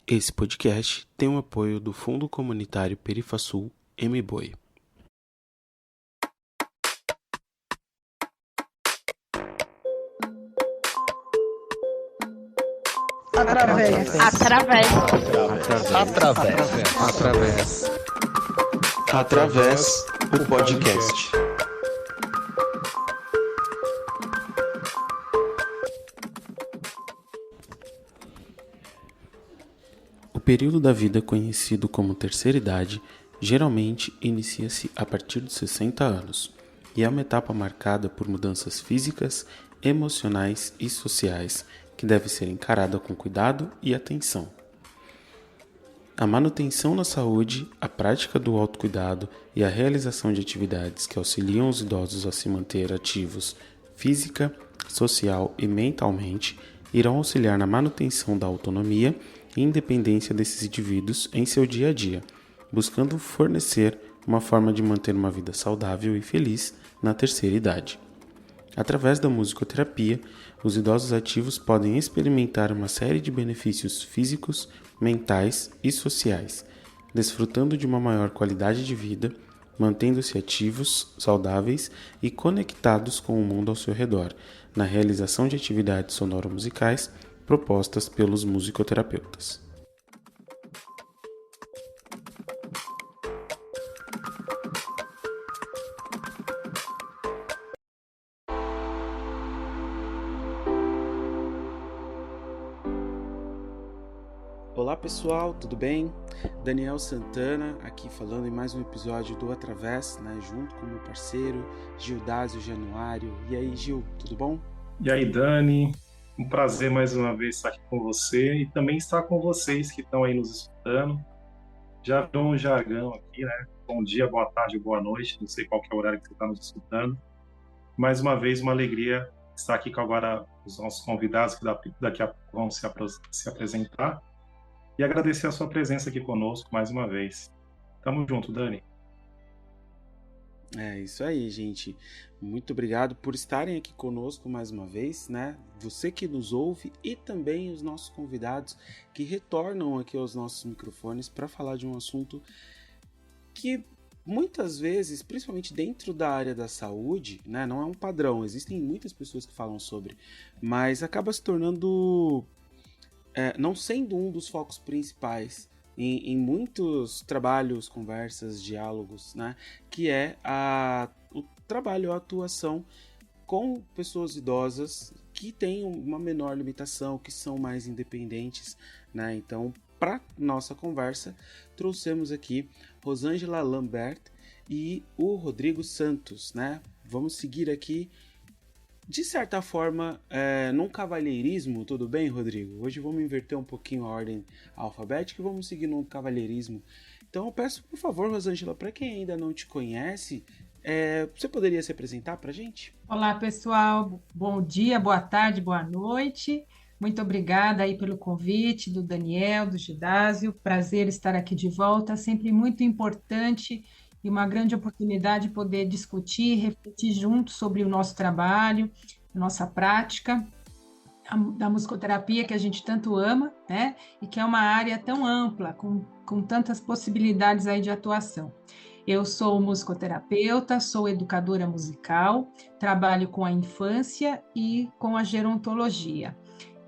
Esse podcast tem o apoio do Fundo Comunitário Perifasul MBOI. Através o podcast. O período da vida conhecido como terceira idade geralmente inicia-se a partir dos 60 anos e é uma etapa marcada por mudanças físicas, emocionais e sociais que deve ser encarada com cuidado e atenção. A manutenção na saúde, a prática do autocuidado e a realização de atividades que auxiliam os idosos a se manter ativos física, social e mentalmente irão auxiliar na manutenção da autonomia e independência desses indivíduos em seu dia a dia, buscando fornecer uma forma de manter uma vida saudável e feliz na terceira idade. Através da musicoterapia, os idosos ativos podem experimentar uma série de benefícios físicos, mentais e sociais, desfrutando de uma maior qualidade de vida, mantendo-se ativos, saudáveis e conectados com o mundo ao seu redor, na realização de atividades sonoro-musicais propostas pelos musicoterapeutas. Olá pessoal, tudo bem? Daniel Santana aqui falando em mais um episódio do Através, junto com meu parceiro Gildásio Januário. E aí, Gil, tudo bom? E aí, Dani, um prazer mais uma vez estar aqui com você e também estar com vocês que estão aí nos escutando. Já virou um jargão aqui, né? Bom dia, boa tarde, boa noite, não sei qual que é o horário que você está nos escutando. Mais uma vez, uma alegria estar aqui com agora os nossos convidados que daqui a pouco vão se apresentar. E agradecer a sua presença aqui conosco mais uma vez. Tamo junto, Dani. É isso aí, gente. Muito obrigado por estarem aqui conosco mais uma vez, né? Você que nos ouve e também os nossos convidados que retornam aqui aos nossos microfones para falar de um assunto que muitas vezes, principalmente dentro da área da saúde, né, não é um padrão. Existem muitas pessoas que falam sobre, mas acaba se tornando não sendo um dos focos principais em muitos trabalhos, conversas, diálogos, né? Que é o trabalho, a atuação com pessoas idosas que têm uma menor limitação, que são mais independentes, né? Então, para nossa conversa, trouxemos aqui Rosângela Lambert e o Rodrigo Santos, né? Vamos seguir aqui de certa forma, num cavalheirismo, tudo bem, Rodrigo? Hoje vamos inverter um pouquinho a ordem alfabética e vamos seguir num cavalheirismo. Então eu peço, por favor, Rosângela, para quem ainda não te conhece, você poderia se apresentar para a gente? Olá, pessoal. Bom dia, boa tarde, boa noite. Muito obrigada aí pelo convite do Daniel, do Gidásio. Prazer estar aqui de volta. Sempre muito importante e uma grande oportunidade poder discutir, refletir juntos sobre o nosso trabalho, nossa prática da musicoterapia que a gente tanto ama, né? E que é uma área tão ampla, com tantas possibilidades aí de atuação. Eu sou musicoterapeuta, sou educadora musical, trabalho com a infância e com a gerontologia.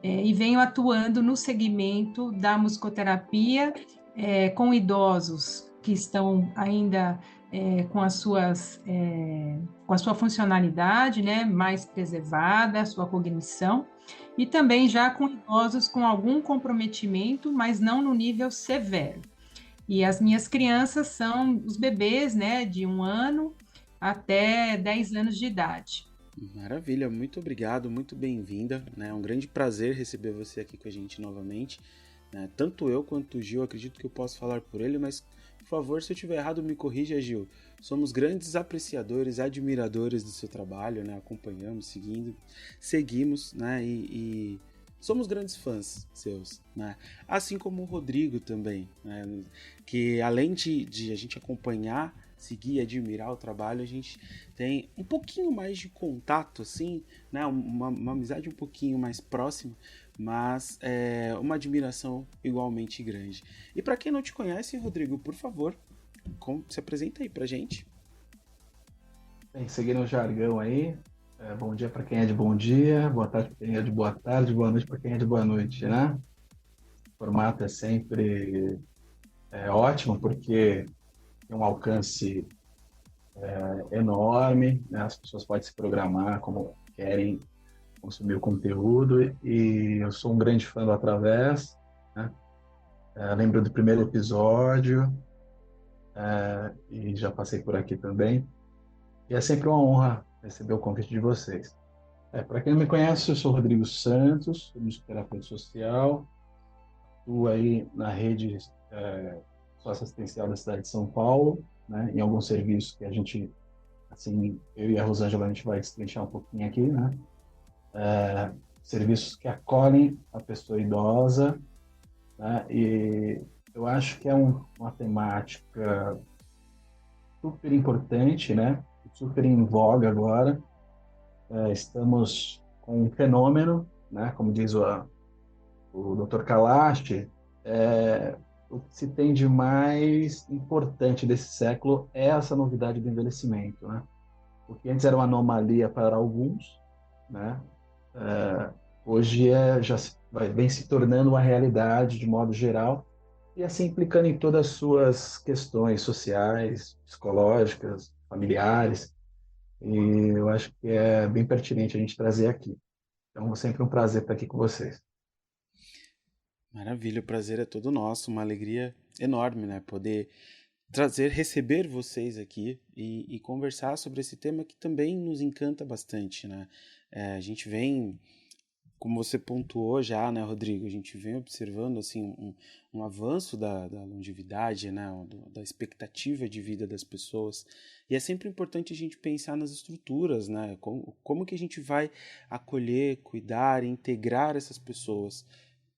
E venho atuando no segmento da musicoterapia com idosos que estão ainda com com a sua funcionalidade, né, mais preservada, a sua cognição, e também já com idosos com algum comprometimento, mas não no nível severo. E as minhas crianças são os bebês, né, de 1 ano até 10 anos de idade. Maravilha, muito obrigado, muito bem-vinda, né? É um grande prazer receber você aqui com a gente novamente, né? Tanto eu quanto o Gil, acredito que eu posso falar por ele, mas, por favor, se eu estiver errado, me corrija, Gil. Somos grandes apreciadores, admiradores do seu trabalho, né? Acompanhamos, seguimos, né? E somos grandes fãs seus, né? Assim como o Rodrigo também, né? Que além de a gente acompanhar, seguir e admirar o trabalho, a gente tem um pouquinho mais de contato, assim, né? Uma amizade um pouquinho mais próxima, mas é uma admiração igualmente grande. E para quem não te conhece, Rodrigo, por favor, se apresenta aí pra gente. Bem, seguindo o jargão aí, bom dia para quem é de bom dia, boa tarde para quem é de boa tarde, boa noite para quem é de boa noite, né? O formato é sempre ótimo porque tem um alcance enorme, né? As pessoas podem se programar como querem consumir o conteúdo e eu sou um grande fã do Através, né? Lembro do primeiro episódio e já passei por aqui também. E é sempre uma honra receber o convite de vocês. Para quem não me conhece, eu sou Rodrigo Santos, sou musicoterapeuta social, atuo aí na rede socioassistencial da cidade de São Paulo, né, em alguns serviços que a gente, assim, eu e a Rosângela, a gente vai destrinchar um pouquinho aqui, né? Serviços que acolhem a pessoa idosa, né, e eu acho que é uma temática super importante, né? Super em voga agora. Estamos com um fenômeno, né? Como diz o Dr. Kalash, o que se tem de mais importante desse século é essa novidade do envelhecimento, né? O que antes era uma anomalia para alguns, né? Hoje vem se tornando uma realidade de modo geral e assim implicando em todas as suas questões sociais, psicológicas, familiares. E eu acho que é bem pertinente a gente trazer aqui. Então, é sempre um prazer estar aqui com vocês. Maravilha, o prazer é todo nosso, uma alegria enorme, né? Poder receber vocês aqui e conversar sobre esse tema que também nos encanta bastante, né? A gente vem, como você pontuou já, né, Rodrigo? A gente vem observando assim um avanço da longevidade, né, da expectativa de vida das pessoas. E é sempre importante a gente pensar nas estruturas, né? Como que a gente vai acolher, cuidar e integrar essas pessoas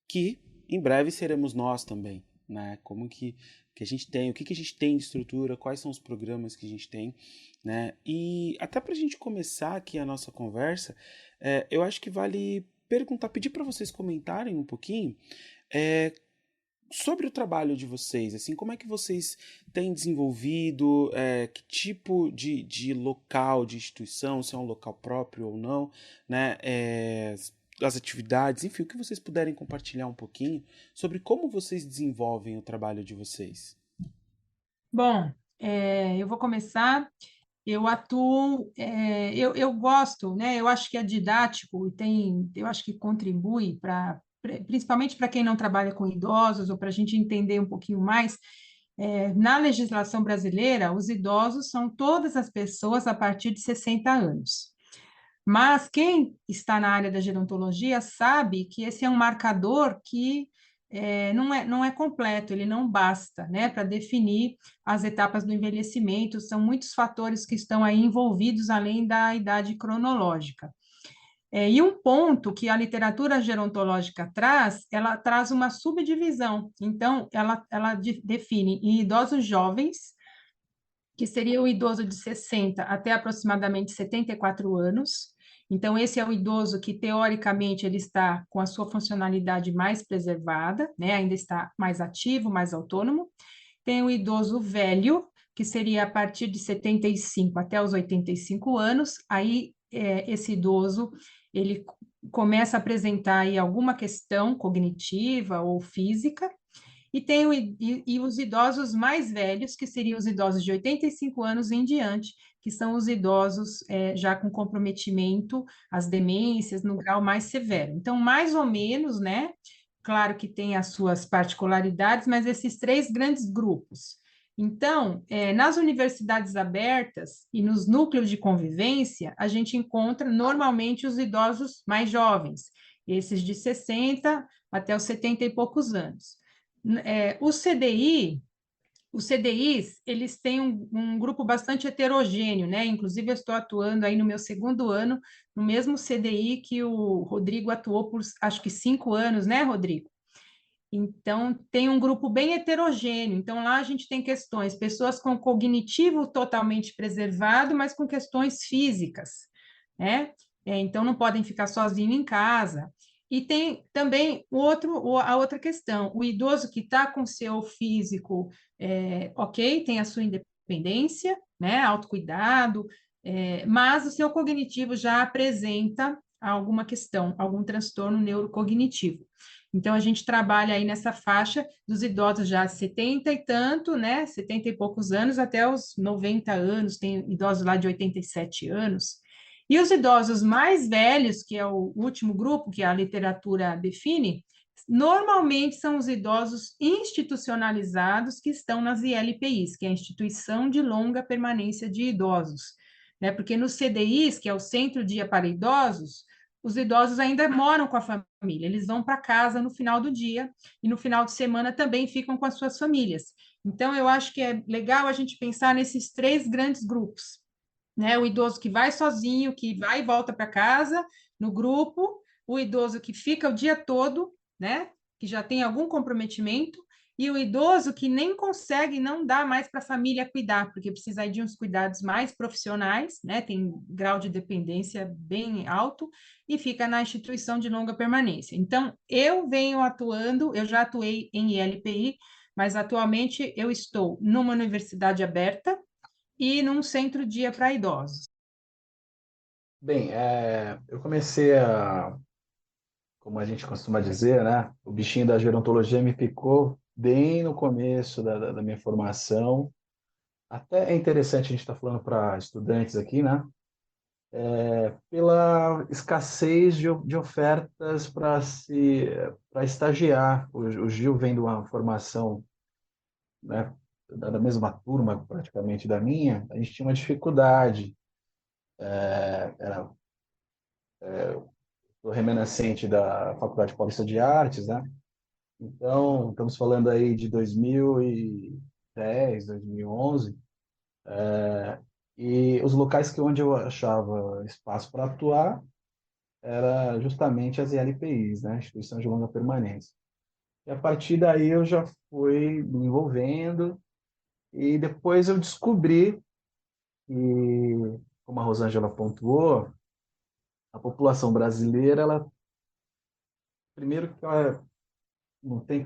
que em breve seremos nós também, né? Como que a gente tem, o que a gente tem de estrutura, quais são os programas que a gente tem, né? E até para a gente começar aqui a nossa conversa, eu acho que vale pedir para vocês comentarem um pouquinho sobre o trabalho de vocês, assim, como é que vocês têm desenvolvido, que tipo de local, de instituição, se é um local próprio ou não, né? As atividades, enfim, o que vocês puderem compartilhar um pouquinho sobre como vocês desenvolvem o trabalho de vocês. Bom, eu vou começar. Eu atuo, eu gosto, né? Eu acho que é didático e eu acho que contribui principalmente para quem não trabalha com idosos ou para a gente entender um pouquinho mais. Na legislação brasileira, os idosos são todas as pessoas a partir de 60 anos. Mas quem está na área da gerontologia sabe que esse é um marcador que não é completo, ele não basta, né, para definir as etapas do envelhecimento, são muitos fatores que estão aí envolvidos além da idade cronológica. E um ponto que a literatura gerontológica traz, ela traz uma subdivisão, então ela define em idosos jovens, que seria o idoso de 60 até aproximadamente 74 anos. Então, esse é o idoso que, teoricamente, ele está com a sua funcionalidade mais preservada, né? Ainda está mais ativo, mais autônomo. Tem o idoso velho, que seria a partir de 75 até os 85 anos. Aí, esse idoso, ele começa a apresentar aí alguma questão cognitiva ou física, e tem os idosos mais velhos, que seriam os idosos de 85 anos em diante, que são os idosos já com comprometimento, as demências no grau mais severo. Então, mais ou menos, né? Claro que tem as suas particularidades, mas esses três grandes grupos. Então, nas universidades abertas e nos núcleos de convivência, a gente encontra normalmente os idosos mais jovens, esses de 60 até os 70 e poucos anos. Os CDIs, eles têm um grupo bastante heterogêneo, né? Inclusive, eu estou atuando aí no meu segundo ano, no mesmo CDI que o Rodrigo atuou por, acho que 5 anos, né, Rodrigo? Então, tem um grupo bem heterogêneo. Então, lá a gente tem pessoas com cognitivo totalmente preservado, mas com questões físicas, né? Então, não podem ficar sozinhos em casa. E tem também a outra questão, o idoso que está com seu físico ok, tem a sua independência, né, autocuidado, mas o seu cognitivo já apresenta alguma questão, algum transtorno neurocognitivo. Então, a gente trabalha aí nessa faixa dos idosos já 70 e tanto, né, 70 e poucos anos, até os 90 anos, tem idosos lá de 87 anos, e os idosos mais velhos, que é o último grupo que a literatura define, normalmente são os idosos institucionalizados que estão nas ILPIs, que é a Instituição de Longa Permanência de Idosos, né? Porque nos CDIs, que é o Centro Dia para Idosos, os idosos ainda moram com a família, eles vão para casa no final do dia e no final de semana também ficam com as suas famílias. Então, eu acho que é legal a gente pensar nesses três grandes grupos, né? O idoso que vai sozinho, que vai e volta para casa no grupo, o idoso que fica o dia todo, né? Que já tem algum comprometimento, e o idoso que nem consegue, não dá mais para a família cuidar, porque precisa de uns cuidados mais profissionais, né? Tem grau de dependência bem alto e fica na instituição de longa permanência. Então, eu venho atuando, eu já atuei em ILPI, mas atualmente eu estou numa universidade aberta e num centro-dia para idosos. Bem, eu comecei como a gente costuma dizer, né? O bichinho da gerontologia me picou bem no começo da minha formação. Até é interessante a gente estar falando para estudantes aqui, né? Pela escassez de ofertas para estagiar. O Gil vem de uma formação, né, da mesma turma praticamente da minha, a gente tinha uma dificuldade. Era o remanescente da Faculdade Paulista de Artes, né? Então, estamos falando aí de 2010, 2011, e os locais onde eu achava espaço para atuar era justamente as ILPIs, né? Instituição de Longa Permanência. E a partir daí eu já fui me envolvendo e depois eu descobri que, como a Rosângela pontuou, a população brasileira, ela primeiro que ela não tem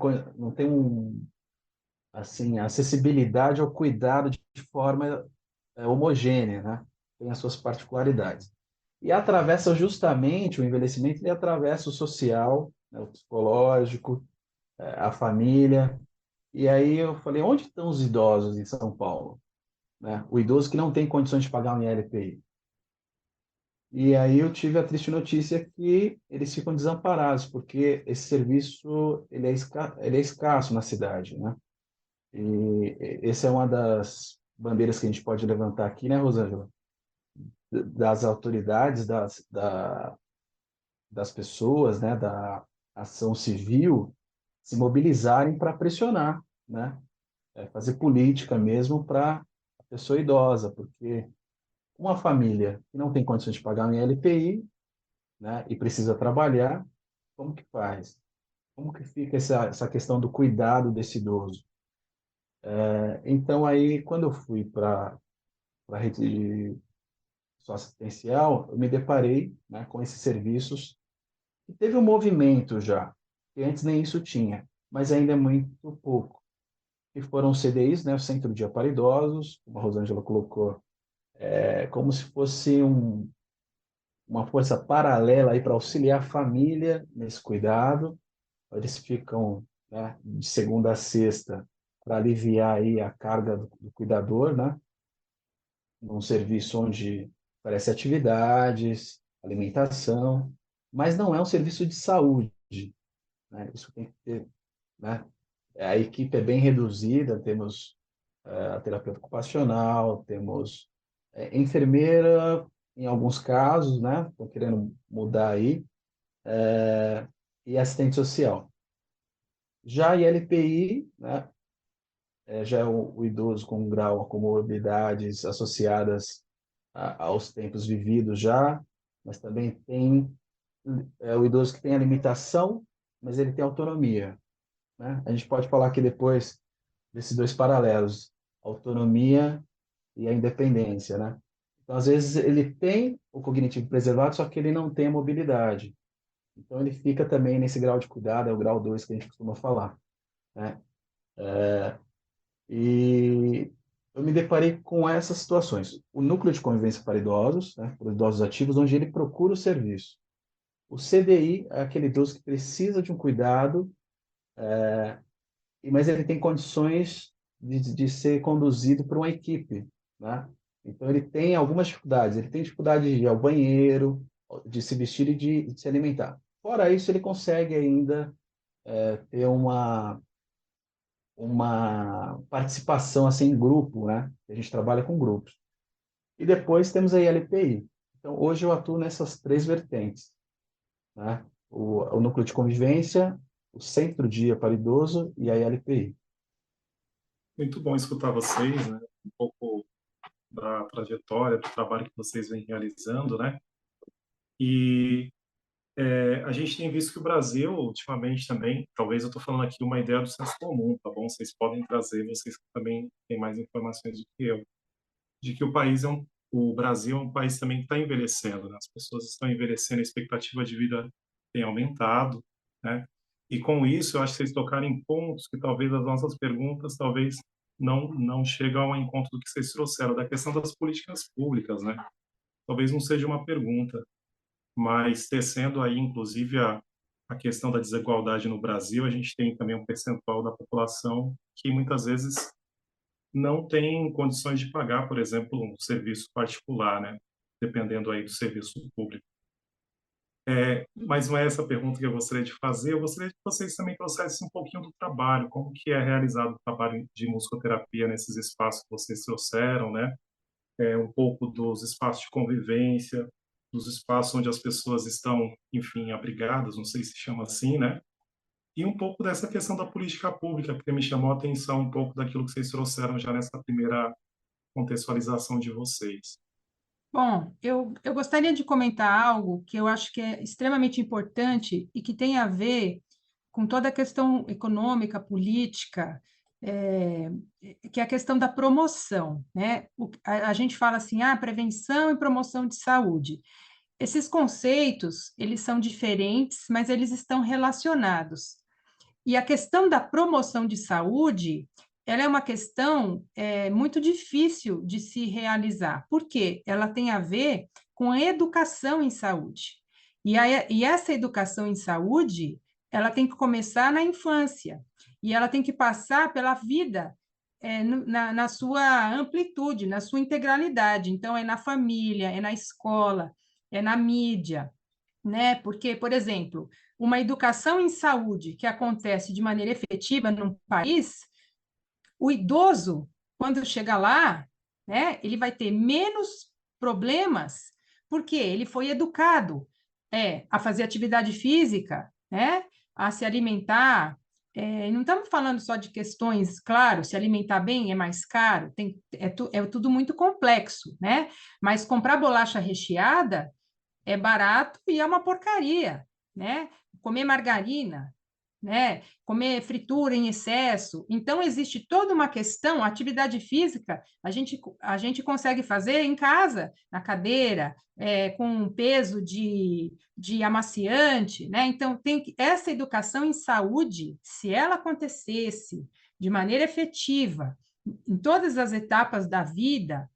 assim, acessibilidade ao cuidado de forma homogênea, né? Tem as suas particularidades. E atravessa justamente o envelhecimento, ele atravessa o social, né, o psicológico, a família. E aí eu falei, onde estão os idosos em São Paulo? Né? O idoso que não tem condições de pagar um ILPI. E aí eu tive a triste notícia que eles ficam desamparados, porque esse serviço ele é escasso na cidade, né? E essa é uma das bandeiras que a gente pode levantar aqui, né, Rosângela? Das autoridades, das pessoas, né, da ação civil, se mobilizarem para pressionar, né? Fazer política mesmo para a pessoa idosa, porque uma família que não tem condições de pagar um ILPI, né, e precisa trabalhar, como que faz? Como que fica essa questão do cuidado desse idoso? Então, aí, quando eu fui para a rede socioassistencial, eu me deparei, né, com esses serviços e teve um movimento já, que antes nem isso tinha, mas ainda é muito pouco. E foram os CDIs, né, o Centro de Dia para Idosos, como a Rosângela colocou, como se fosse uma força paralela aí para auxiliar a família nesse cuidado. Eles ficam, né, de segunda a sexta para aliviar aí a carga do cuidador, né? Num serviço onde oferece atividades, alimentação, mas não é um serviço de saúde, né? Isso tem que ter, né? A equipe é bem reduzida, temos a terapeuta ocupacional, temos enfermeira, em alguns casos, né? Estão querendo mudar aí, e assistente social. Já a ILPI, né? Já é o idoso com um grau de comorbidades associadas aos tempos vividos já, mas também tem o idoso que tem a limitação, mas ele tem autonomia, né? A gente pode falar aqui depois desses dois paralelos, a autonomia e a independência, né? Então, às vezes, ele tem o cognitivo preservado, só que ele não tem a mobilidade. Então, ele fica também nesse grau de cuidado, é o grau 2 que a gente costuma falar, né? E eu me deparei com essas situações. O núcleo de convivência para idosos, né, para idosos ativos, onde ele procura o serviço. O CDI é aquele idoso que precisa de um cuidado, mas ele tem condições de ser conduzido por uma equipe, né? Então, ele tem algumas dificuldades. Ele tem dificuldade de ir ao banheiro, de se vestir e de se alimentar. Fora isso, ele consegue ainda ter uma participação assim em grupo, né? A gente trabalha com grupos. E depois temos a LPI. Então, hoje eu atuo nessas três vertentes, né? O núcleo de convivência, o centro-dia para idoso e a LPI. Muito bom escutar vocês, né? Um pouco da trajetória, do trabalho que vocês vêm realizando, né? E a gente tem visto que o Brasil, ultimamente também, talvez eu estou falando aqui uma ideia do senso comum, tá bom? Vocês podem trazer, vocês que também têm mais informações do que eu, de que o Brasil é um país também que está envelhecendo, né? As pessoas estão envelhecendo, a expectativa de vida tem aumentado, né? E com isso, eu acho que vocês tocaram em pontos que talvez as nossas perguntas talvez não chegam ao encontro do que vocês trouxeram, da questão das políticas públicas, né? Talvez não seja uma pergunta, mas tecendo aí, inclusive, a questão da desigualdade no Brasil, a gente tem também um percentual da população que muitas vezes não tem condições de pagar, por exemplo, um serviço particular, né? Dependendo aí do serviço público. Mas não é essa a pergunta que eu gostaria de fazer. Eu gostaria que vocês também trouxessem um pouquinho do trabalho, como que é realizado o trabalho de musicoterapia nesses espaços que vocês trouxeram, né? Um pouco dos espaços de convivência, dos espaços onde as pessoas estão, enfim, abrigadas, não sei se chama assim, né? E um pouco dessa questão da política pública, porque me chamou a atenção um pouco daquilo que vocês trouxeram já nessa primeira contextualização de vocês. Bom, eu gostaria de comentar algo que eu acho que é extremamente importante e que tem a ver com toda a questão econômica, política, é, que é a questão da promoção, né? A gente fala assim, prevenção e promoção de saúde. Esses conceitos, eles são diferentes, mas eles estão relacionados. E a questão da promoção de saúde, ela é uma questão muito difícil de se realizar. Por quê? Ela tem a ver com a educação em saúde. E essa educação em saúde, ela tem que começar na infância. E ela tem que passar pela vida na sua amplitude, na sua integralidade. Então, é na família, é na escola, é na mídia, né? Porque, por exemplo, uma educação em saúde que acontece de maneira efetiva num país, o idoso, quando chega lá, né, ele vai ter menos problemas, porque ele foi educado a fazer atividade física, né, a se alimentar. Não estamos falando só de questões, claro, se alimentar bem é mais caro, é tudo muito complexo, né? Mas comprar bolacha recheada é barato e é uma porcaria, né? Comer margarina, né? Comer fritura em excesso. Então, existe toda uma questão, a atividade física, a gente consegue fazer em casa, na cadeira, com um peso de amaciante, né? Então, essa educação em saúde, se ela acontecesse de maneira efetiva, em todas as etapas da vida,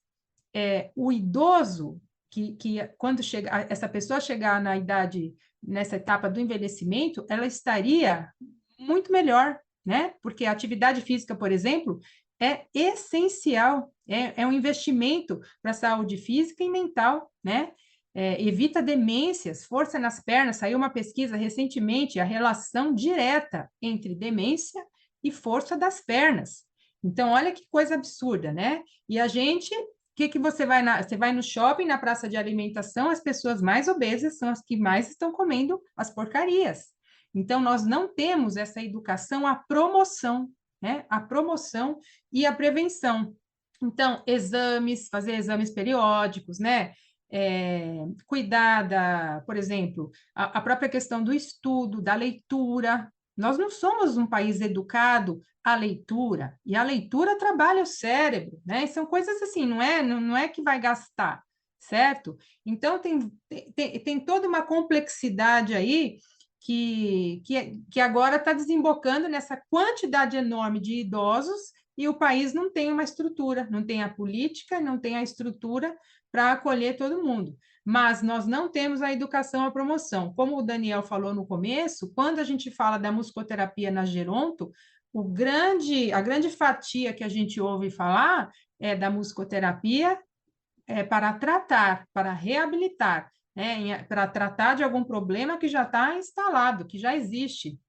o idoso que quando essa pessoa chegar na idade, nessa etapa do envelhecimento, ela estaria muito melhor, né? Porque a atividade física, por exemplo, é essencial, é um investimento para a saúde física e mental, né? Evita demências, força nas pernas. Saiu uma pesquisa recentemente, a relação direta entre demência e força das pernas. Então, olha que coisa absurda, né? E a gente que você você vai no shopping, na praça de alimentação, as pessoas mais obesas são as que mais estão comendo as porcarias. Então, nós não temos essa educação, a promoção, né? A promoção e a prevenção. Então, fazer exames periódicos, né? Cuidar por exemplo, a própria questão do estudo, da leitura. Nós não somos um país educado à leitura, e a leitura trabalha o cérebro, né? E são coisas assim, não é que vai gastar, certo? Então, tem toda uma complexidade aí que agora está desembocando nessa quantidade enorme de idosos e o país não tem uma estrutura, não tem a política, não tem a estrutura para acolher todo mundo. Mas nós não temos a educação à promoção. Como o Daniel falou no começo, quando a gente fala da musicoterapia na Geronto, a grande fatia que a gente ouve falar é da musicoterapia para tratar, para reabilitar, né, para tratar de algum problema que já está instalado, que já existe.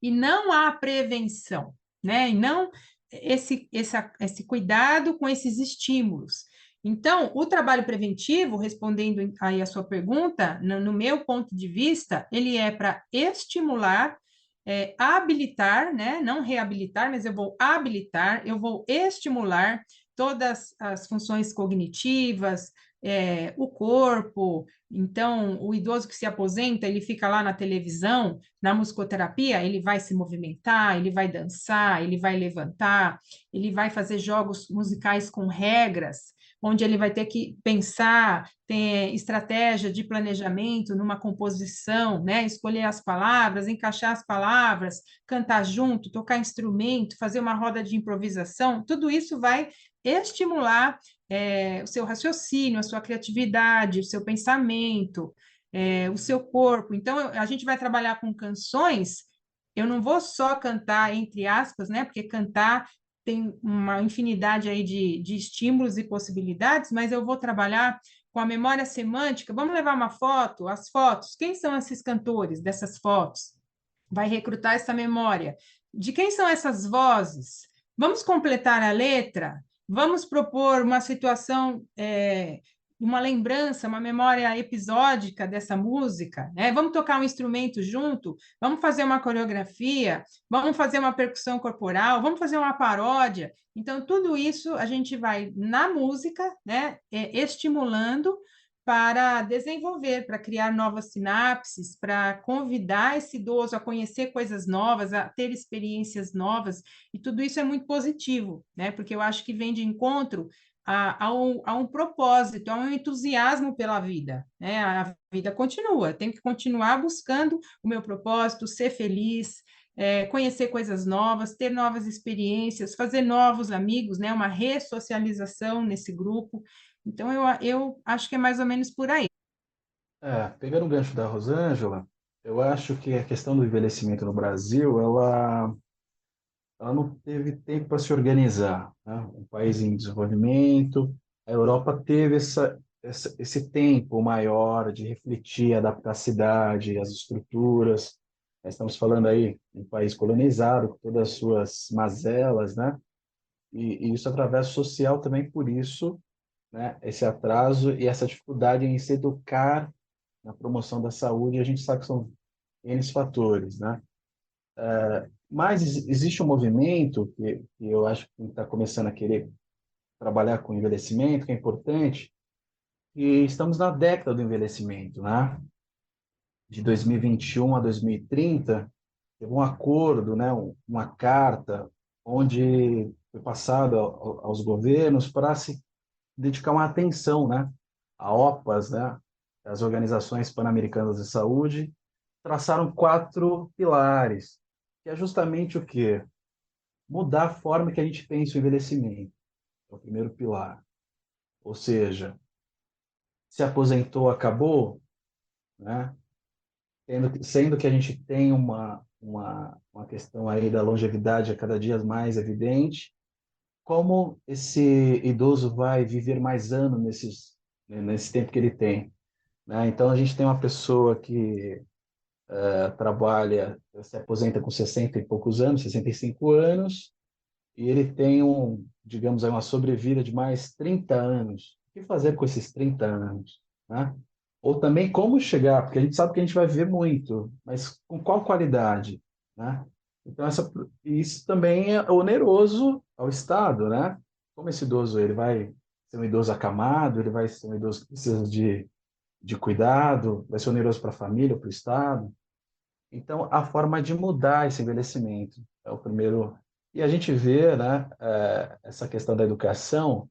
E não há prevenção, né? E não esse cuidado com esses estímulos. Então, o trabalho preventivo, respondendo aí a sua pergunta, no meu ponto de vista, ele é para estimular, habilitar, né? Não reabilitar, mas eu vou habilitar, eu vou estimular todas as funções cognitivas, o corpo. Então, o idoso que se aposenta, ele fica lá na televisão, na musicoterapia, ele vai se movimentar, ele vai dançar, ele vai levantar, ele vai fazer jogos musicais com regras, onde ele vai ter que pensar, ter estratégia de planejamento numa composição, né? Escolher as palavras, encaixar as palavras, cantar junto, tocar instrumento, fazer uma roda de improvisação, tudo isso vai estimular o seu raciocínio, a sua criatividade, o seu pensamento, o seu corpo. Então, a gente vai trabalhar com canções. Eu não vou só cantar, entre aspas, né? Porque cantar tem uma infinidade aí de estímulos e possibilidades, mas eu vou trabalhar com a memória semântica. Vamos levar uma foto, as fotos. Quem são esses cantores dessas fotos? Vai recrutar essa memória. De quem são essas vozes? Vamos completar a letra? Vamos propor uma situação, uma lembrança, uma memória episódica dessa música, né? Vamos tocar um instrumento junto, vamos fazer uma coreografia, vamos fazer uma percussão corporal, vamos fazer uma paródia. Então, tudo isso a gente vai na música, né, estimulando para desenvolver, para criar novas sinapses, para convidar esse idoso a conhecer coisas novas, a ter experiências novas, e tudo isso é muito positivo, né? Porque eu acho que vem de encontro a um propósito, a um entusiasmo pela vida, né? A vida continua, tenho que continuar buscando o meu propósito, ser feliz, conhecer coisas novas, ter novas experiências, fazer novos amigos, né? Uma ressocialização nesse grupo. Então, eu acho que é mais ou menos por aí. Pegando o gancho da Rosângela, eu acho que a questão do envelhecimento no Brasil, ela não teve tempo para se organizar, né? Um país em desenvolvimento, a Europa teve esse tempo maior de refletir, adaptar a cidade, as estruturas. Nós estamos falando aí de um país colonizado, com todas as suas mazelas, né? E isso através social também por isso, né? Esse atraso e essa dificuldade em se educar na promoção da saúde, a gente sabe que são N fatores, né? Mas existe um movimento que eu acho que está começando a querer trabalhar com envelhecimento, que é importante, e estamos na década do envelhecimento, né? De 2021 a 2030, teve um acordo, né? Uma carta, onde foi passado aos governos para se dedicar uma atenção, né? A OPAS, né? As Organizações Pan-Americanas de Saúde, traçaram 4 pilares, que é justamente o quê? Mudar a forma que a gente pensa o envelhecimento. É o primeiro pilar. Ou seja, se aposentou, acabou, né? Sendo que a gente tem uma questão aí da longevidade a cada dia mais evidente, como esse idoso vai viver mais anos nesse tempo que ele tem, né? Então, a gente tem uma pessoa que trabalha, se aposenta com 60 e poucos anos, 65 anos, e ele tem digamos, uma sobrevida de mais 30 anos. O que fazer com esses 30 anos, né? Ou também como chegar, porque a gente sabe que a gente vai viver muito, mas com qual qualidade, né? Então, isso também é oneroso ao Estado, né? Como esse idoso, ele vai ser um idoso acamado, ele vai ser um idoso que precisa de cuidado, vai ser oneroso para a família, para o Estado. Então, a forma de mudar esse envelhecimento é o primeiro. E a gente vê, né, essa questão da educação,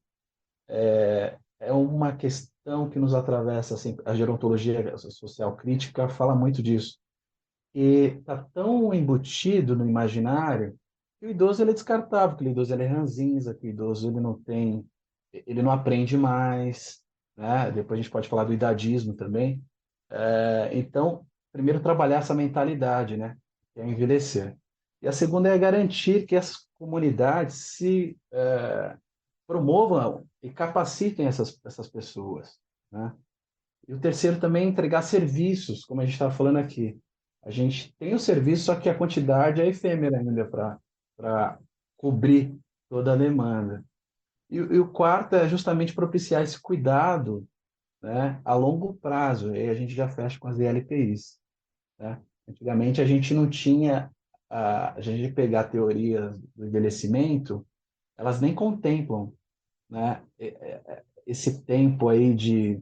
é uma questão que nos atravessa, assim, a gerontologia social crítica fala muito disso. E está tão embutido no imaginário que o idoso ele é descartável, que o idoso ele é ranzinza, que o idoso ele não aprende mais, né? Depois a gente pode falar do idadismo também. Então, primeiro trabalhar essa mentalidade, né? Que é envelhecer. E a segunda é garantir que as comunidades se promovam e capacitem essas pessoas, né? E o terceiro também é entregar serviços, como a gente estava falando aqui. A gente tem o serviço, só que a quantidade é efêmera ainda para cobrir toda a demanda. E o quarto é justamente propiciar esse cuidado, né, a longo prazo. E aí a gente já fecha com as DLPIs, né? Antigamente a gente não tinha, a gente pegar teorias do envelhecimento, elas nem contemplam, né, esse tempo aí de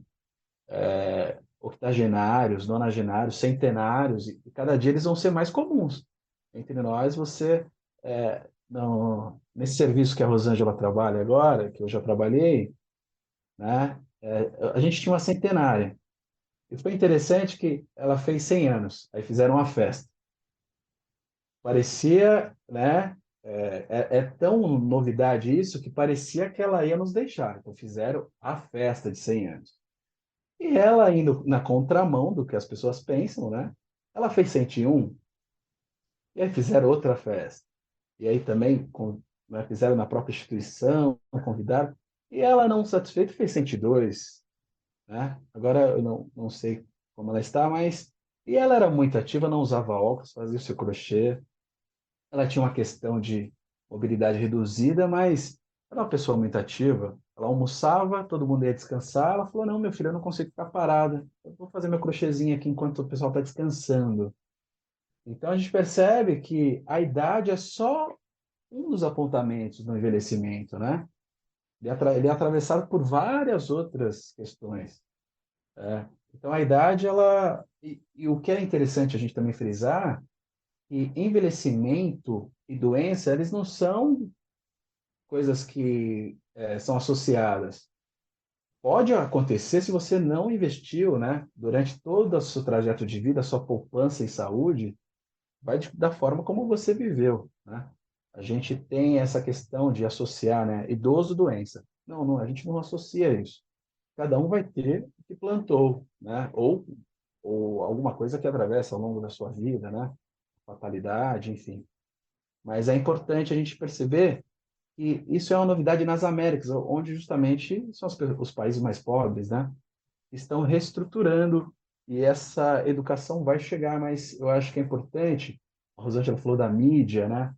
octogenários, nonagenários, centenários, e cada dia eles vão ser mais comuns. Entre nós, você, nesse serviço que a Rosângela trabalha agora, que eu já trabalhei, né, a gente tinha uma centenária. E foi interessante que ela fez 100 anos, aí fizeram uma festa. Parecia, né, é tão novidade isso que parecia que ela ia nos deixar. Então fizeram a festa de 100 anos. E ela indo na contramão do que as pessoas pensam, né? Ela fez 101, e aí fizeram outra festa. E aí também né, fizeram na própria instituição, convidaram. E ela, não satisfeita, fez 102, né? Agora eu não sei como ela está, mas... E ela era muito ativa, não usava óculos, fazia o seu crochê. Ela tinha uma questão de mobilidade reduzida, mas era uma pessoa muito ativa. Ela almoçava, todo mundo ia descansar. Ela falou: Não, meu filho, eu não consigo ficar parada. Eu vou fazer meu crochêzinho aqui enquanto o pessoal está descansando. Então a gente percebe que a idade é só um dos apontamentos do envelhecimento, né? Ele é atravessado por várias outras questões. Então a idade, ela. E o que é interessante a gente também frisar, que envelhecimento e doença, eles não são coisas que são associadas. Pode acontecer se você não investiu, né? Durante todo o seu trajeto de vida, a sua poupança em saúde, da forma como você viveu, né? A gente tem essa questão de associar, né? Idoso, doença. Não, não, a gente não associa isso. Cada um vai ter o que plantou, né? Ou alguma coisa que atravessa ao longo da sua vida, né? Fatalidade, enfim. Mas é importante a gente perceber que isso é uma novidade nas Américas, onde justamente são os países mais pobres, né? Estão reestruturando e essa educação vai chegar, mas eu acho que é importante. A Rosângela falou da mídia, né?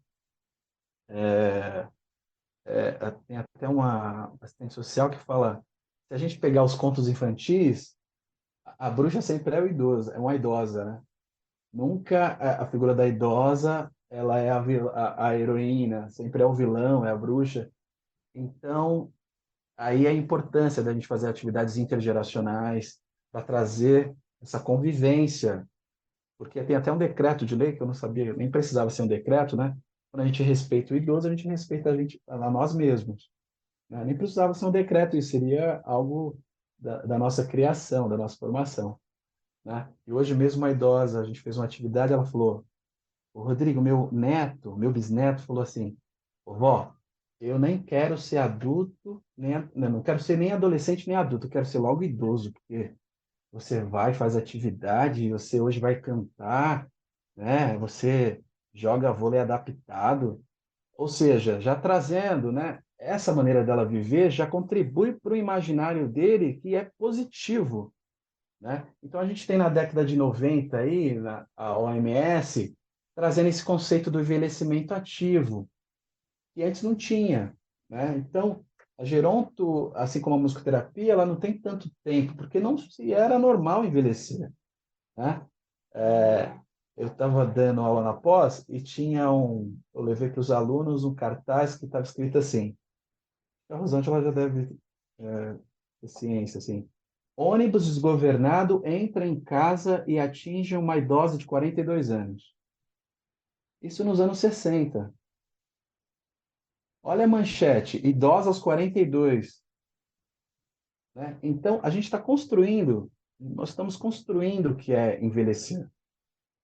Tem até uma assistente social que fala: se a gente pegar os contos infantis, a bruxa sempre é o idoso, é uma idosa, né? Nunca a figura da idosa, ela é a heroína, sempre é o vilão, é a bruxa. Então, aí a importância da gente fazer atividades intergeracionais para trazer essa convivência, porque tem até um decreto de lei que eu não sabia, nem precisava ser um decreto, né? Quando a gente respeita o idoso, a gente respeita a nós mesmos, né? Nem precisava ser um decreto, isso seria algo da nossa criação, da nossa formação, né? E hoje mesmo uma idosa, a gente fez uma atividade, ela falou: o Rodrigo, meu neto, meu bisneto, falou assim: vó, eu nem quero ser adulto, não quero ser nem adolescente nem adulto, eu quero ser logo idoso, porque você vai, faz atividade, você hoje vai cantar, né? Você joga vôlei adaptado, ou seja, já trazendo, né? Essa maneira dela viver já contribui para o imaginário dele que é positivo, né? Então a gente tem na década de 90 aí, a OMS, trazendo esse conceito do envelhecimento ativo, que antes não tinha, né? Então, a geronto, assim como a musicoterapia, ela não tem tanto tempo, porque não se era normal envelhecer, né? É, eu estava dando aula na pós e eu levei para os alunos um cartaz que estava escrito assim: a Rosângela já deve ter ciência, assim: ônibus desgovernado entra em casa e atinge uma idosa de 42 anos. Isso nos anos 60. Olha a manchete: idosa aos 42. né? Então, a gente está construindo, nós estamos construindo o que é envelhecer,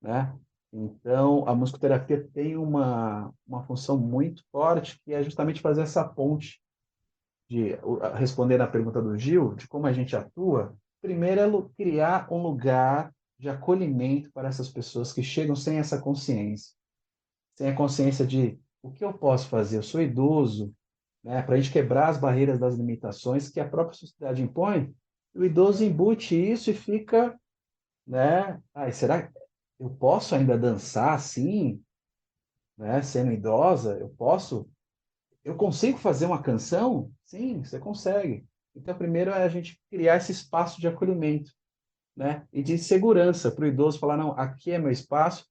né? Então, a musicoterapia tem uma função muito forte, que é justamente fazer essa ponte responder à pergunta do Gil, de como a gente atua. Primeiro é criar um lugar de acolhimento para essas pessoas que chegam sem essa consciência, sem a consciência de o que eu posso fazer, eu sou idoso, né? Para a gente quebrar as barreiras das limitações que a própria sociedade impõe, o idoso embute isso e fica, né? Ah, será que eu posso ainda dançar assim, né? Sendo idosa, eu consigo fazer uma canção? Sim, você consegue. Então, primeiro é a gente criar esse espaço de acolhimento, né? E de segurança para o idoso falar, não, aqui é meu espaço,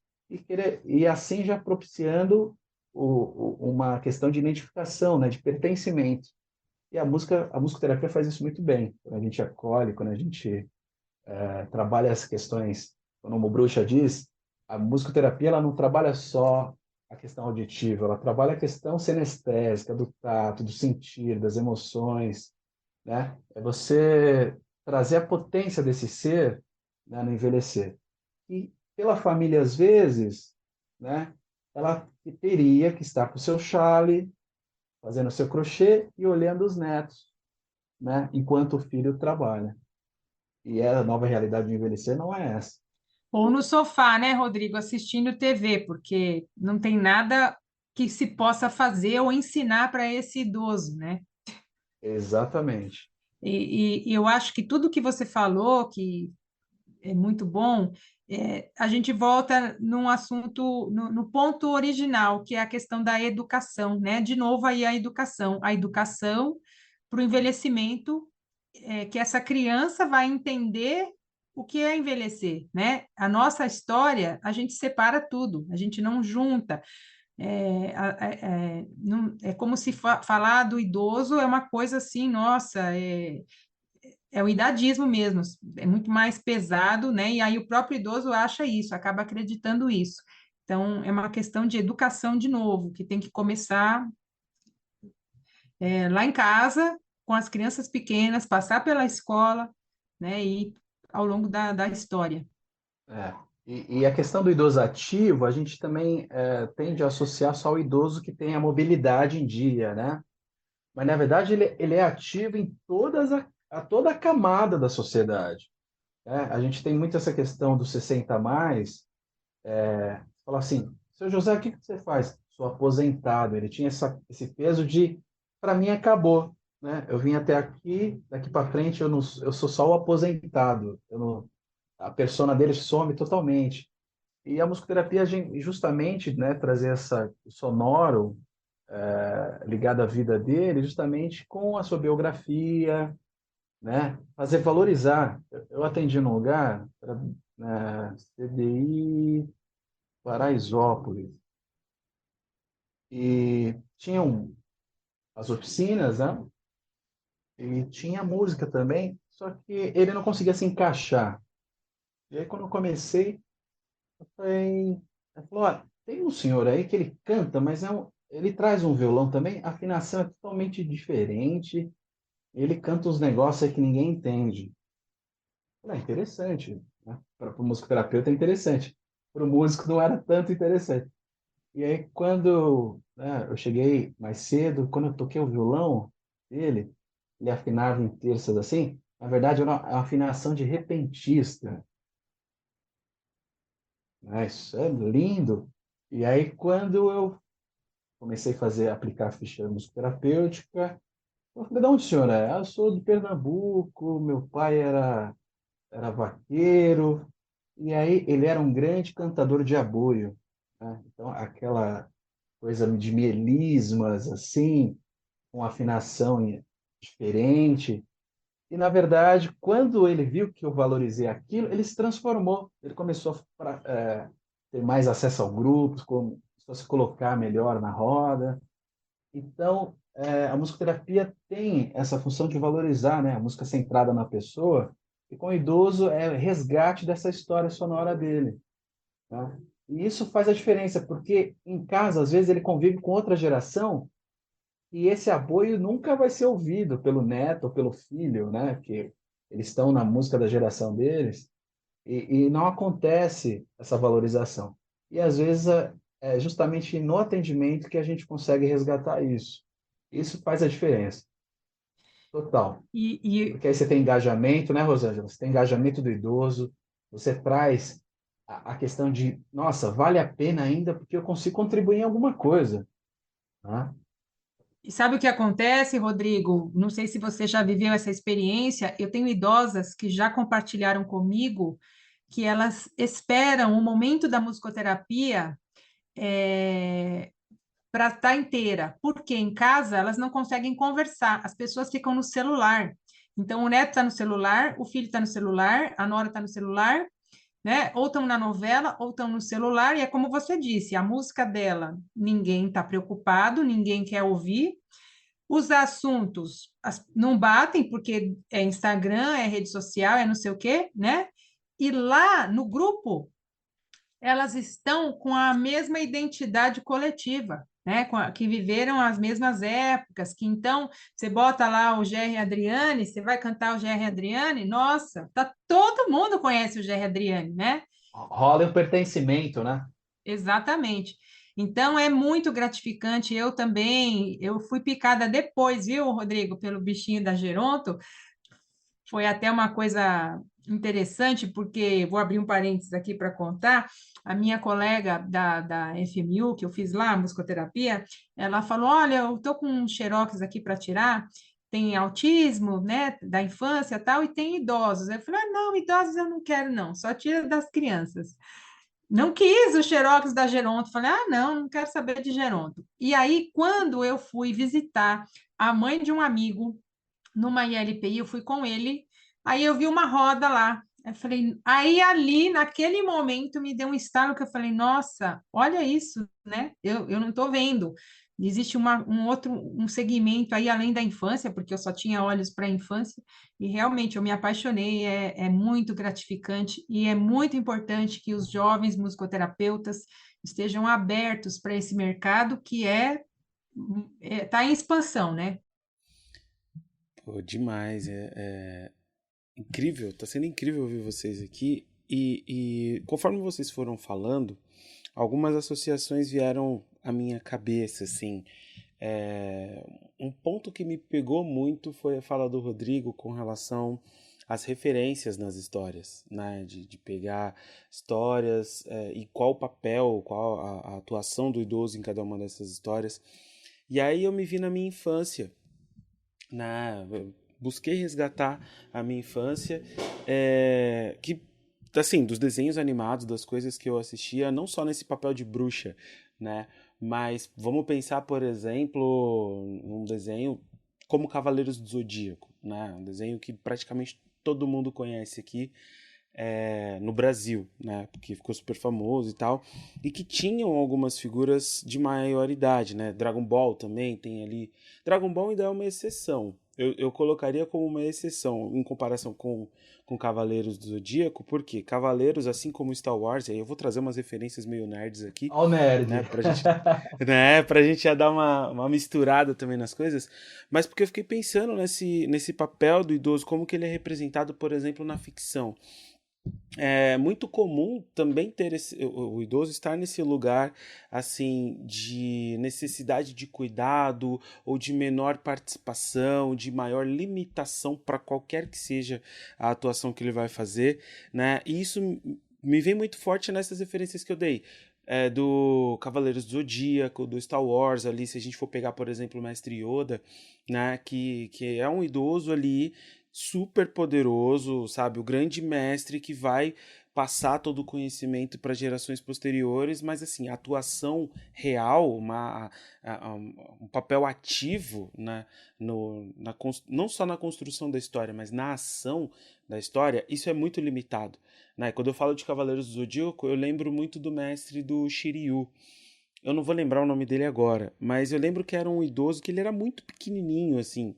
e assim já propiciando uma questão de identificação, né? De pertencimento. E a musicoterapia faz isso muito bem. Quando a gente acolhe, quando a gente trabalha as questões, como o Bruxa diz, a musicoterapia ela não trabalha só a questão auditiva, ela trabalha a questão sinestésica, do tato, do sentir, das emoções, né? É você trazer a potência desse ser, né, no envelhecer. E pela família, às vezes, né, ela teria que estar com o seu chale, fazendo o seu crochê e olhando os netos, né, enquanto o filho trabalha. E a nova realidade de envelhecer não é essa. Ou no sofá, né, Rodrigo, assistindo TV, porque não tem nada que se possa fazer ou ensinar para esse idoso, né? Exatamente. E eu acho que tudo que você falou, que é muito bom, a gente volta num assunto, no ponto original, que é a questão da educação, né? De novo aí a educação para o envelhecimento, que essa criança vai entender o que é envelhecer, né? A nossa história, a gente separa tudo, a gente não junta. É como se falar do idoso é uma coisa assim, nossa, é o idadismo mesmo, é muito mais pesado, né? E aí o próprio idoso acha isso, acaba acreditando isso. Então, é uma questão de educação de novo, que tem que começar lá em casa, com as crianças pequenas, passar pela escola, né? E ao longo da história. É. E a questão do idoso ativo, a gente também tende a associar só ao idoso que tem a mobilidade em dia, né? Mas, na verdade, ele é ativo em toda a camada da sociedade, né? A gente tem muito essa questão dos 60 a mais, falar assim, seu José, o que que você faz? Sou aposentado. Ele tinha esse peso de, para mim, acabou, né? Eu vim até aqui, daqui para frente eu sou só o aposentado. Eu não, a persona dele some totalmente. E a musicoterapia, justamente, né, trazer o sonoro ligado à vida dele, justamente com a sua biografia, né, fazer valorizar. Eu atendi num lugar, CDI Paraisópolis, e tinham as oficinas, né, e tinha música também, só que ele não conseguia se encaixar. E aí, quando eu comecei, eu falei, ele falou, "Olha, tem um senhor aí que ele canta, mas ele traz um violão também, a afinação é totalmente diferente, ele canta uns negócios aí que ninguém entende." Eu falei, interessante, né? Para o musicoterapeuta é interessante. Para o músico não era tanto interessante. E aí, quando, né, eu cheguei mais cedo, quando eu toquei o violão dele, ele afinava em terças assim, na verdade era uma afinação de repentista, né? Isso é lindo. E aí, quando eu comecei a aplicar a ficha musicoterapêutica, eu falei, de onde o senhor é? Eu sou de Pernambuco, meu pai era vaqueiro, e aí ele era um grande cantador de aboio, né? Então, aquela coisa de melismas, assim, com afinação diferente. E, na verdade, quando ele viu que eu valorizei aquilo, ele se transformou. Ele começou a ter mais acesso ao grupo, começou a se colocar melhor na roda. Então, a musicoterapia tem essa função de valorizar, né, a música centrada na pessoa, e com o idoso é resgate dessa história sonora dele, tá? E isso faz a diferença, porque em casa, às vezes, ele convive com outra geração e esse apoio nunca vai ser ouvido pelo neto ou pelo filho, né? Que eles estão na música da geração deles, e não acontece essa valorização. E às vezes é justamente no atendimento que a gente consegue resgatar isso. Isso faz a diferença, total. E Porque aí você tem engajamento, né, Rosângela? Você tem engajamento do idoso, você traz a questão de, nossa, vale a pena ainda porque eu consigo contribuir em alguma coisa, né? E sabe o que acontece, Rodrigo? Não sei se você já viveu essa experiência. Eu tenho idosas que já compartilharam comigo que elas esperam o momento da musicoterapia para estar inteira, porque em casa elas não conseguem conversar, as pessoas ficam no celular. Então, o neto está no celular, o filho está no celular, a nora está no celular, né? Ou estão na novela, ou estão no celular, e é como você disse, a música dela, ninguém está preocupado, ninguém quer ouvir. Os assuntos não batem, porque é Instagram, é rede social, é não sei o quê, né? E lá no grupo, elas estão com a mesma identidade coletiva, né? Que viveram as mesmas épocas, que então você bota lá o Gerry Adriane, você vai cantar o Gerry Adriane, nossa, todo mundo conhece o Gerry Adriane, né? Rola o pertencimento, né? Exatamente. Então é muito gratificante. Eu também, eu fui picada depois, viu, Rodrigo, pelo bichinho da Geronto. Foi até uma coisa interessante, porque vou abrir um parênteses aqui para contar. A minha colega da FMU, que eu fiz lá, musicoterapia, ela falou: Olha, eu estou com um xerox aqui para tirar. Tem autismo, né, da infância e tal, e tem idosos. Eu falei: ah, não, idosos eu não quero, não, só tira das crianças. Não quis o xerox da Geronto. Falei: ah, não, não quero saber de Geronto. E aí, quando eu fui visitar a mãe de um amigo numa ILPI, eu fui com ele, aí eu vi uma roda lá. Eu falei, aí ali, naquele momento, me deu um estalo que eu falei, nossa, olha isso, né? Eu não estou vendo. Existe um outro um segmento aí além da infância, porque eu só tinha olhos para a infância, e realmente eu me apaixonei, é muito gratificante e é muito importante que os jovens musicoterapeutas estejam abertos para esse mercado que tá em expansão, né? Pô, demais. Incrível, tá sendo incrível ouvir vocês aqui. E conforme vocês foram falando, algumas associações vieram à minha cabeça, assim. É, um ponto que me pegou muito foi a fala do Rodrigo com relação às referências nas histórias, né? De pegar histórias e qual o papel, qual a atuação do idoso em cada uma dessas histórias. E aí eu me vi na minha infância, né? Eu busquei resgatar a minha infância, que assim, dos desenhos animados, das coisas que eu assistia, não só nesse papel de bruxa, né? Mas vamos pensar, por exemplo, num desenho como Cavaleiros do Zodíaco, né? Um desenho que praticamente todo mundo conhece aqui no Brasil, né? Porque ficou super famoso e tal, e que tinham algumas figuras de maior idade, né? Dragon Ball também tem ali. Dragon Ball ainda é uma exceção. Eu colocaria como uma exceção em comparação com Cavaleiros do Zodíaco, porque Cavaleiros, assim como Star Wars, aí eu vou trazer umas referências meio nerds aqui, Ó o nerd. né, pra gente já dar uma misturada também nas coisas, mas porque eu fiquei pensando nesse papel do idoso, como que ele é representado, por exemplo, na ficção. É muito comum também ter o idoso estar nesse lugar assim de necessidade de cuidado ou de menor participação, de maior limitação para qualquer que seja a atuação que ele vai fazer, né? E isso me vem muito forte nessas referências que eu dei. Do Cavaleiros do Zodíaco, do Star Wars ali, se a gente for pegar, por exemplo, o Mestre Yoda, né, que é um idoso ali super poderoso, sabe? O grande mestre que vai passar todo o conhecimento para gerações posteriores, mas assim, a atuação real, um papel ativo, né, não só na construção da história, mas na ação da história, isso é muito limitado, né? Quando eu falo de Cavaleiros do Zodíaco, eu lembro muito do mestre do Shiryu. Eu não vou lembrar o nome dele agora, mas eu lembro que era um idoso que ele era muito pequenininho, assim,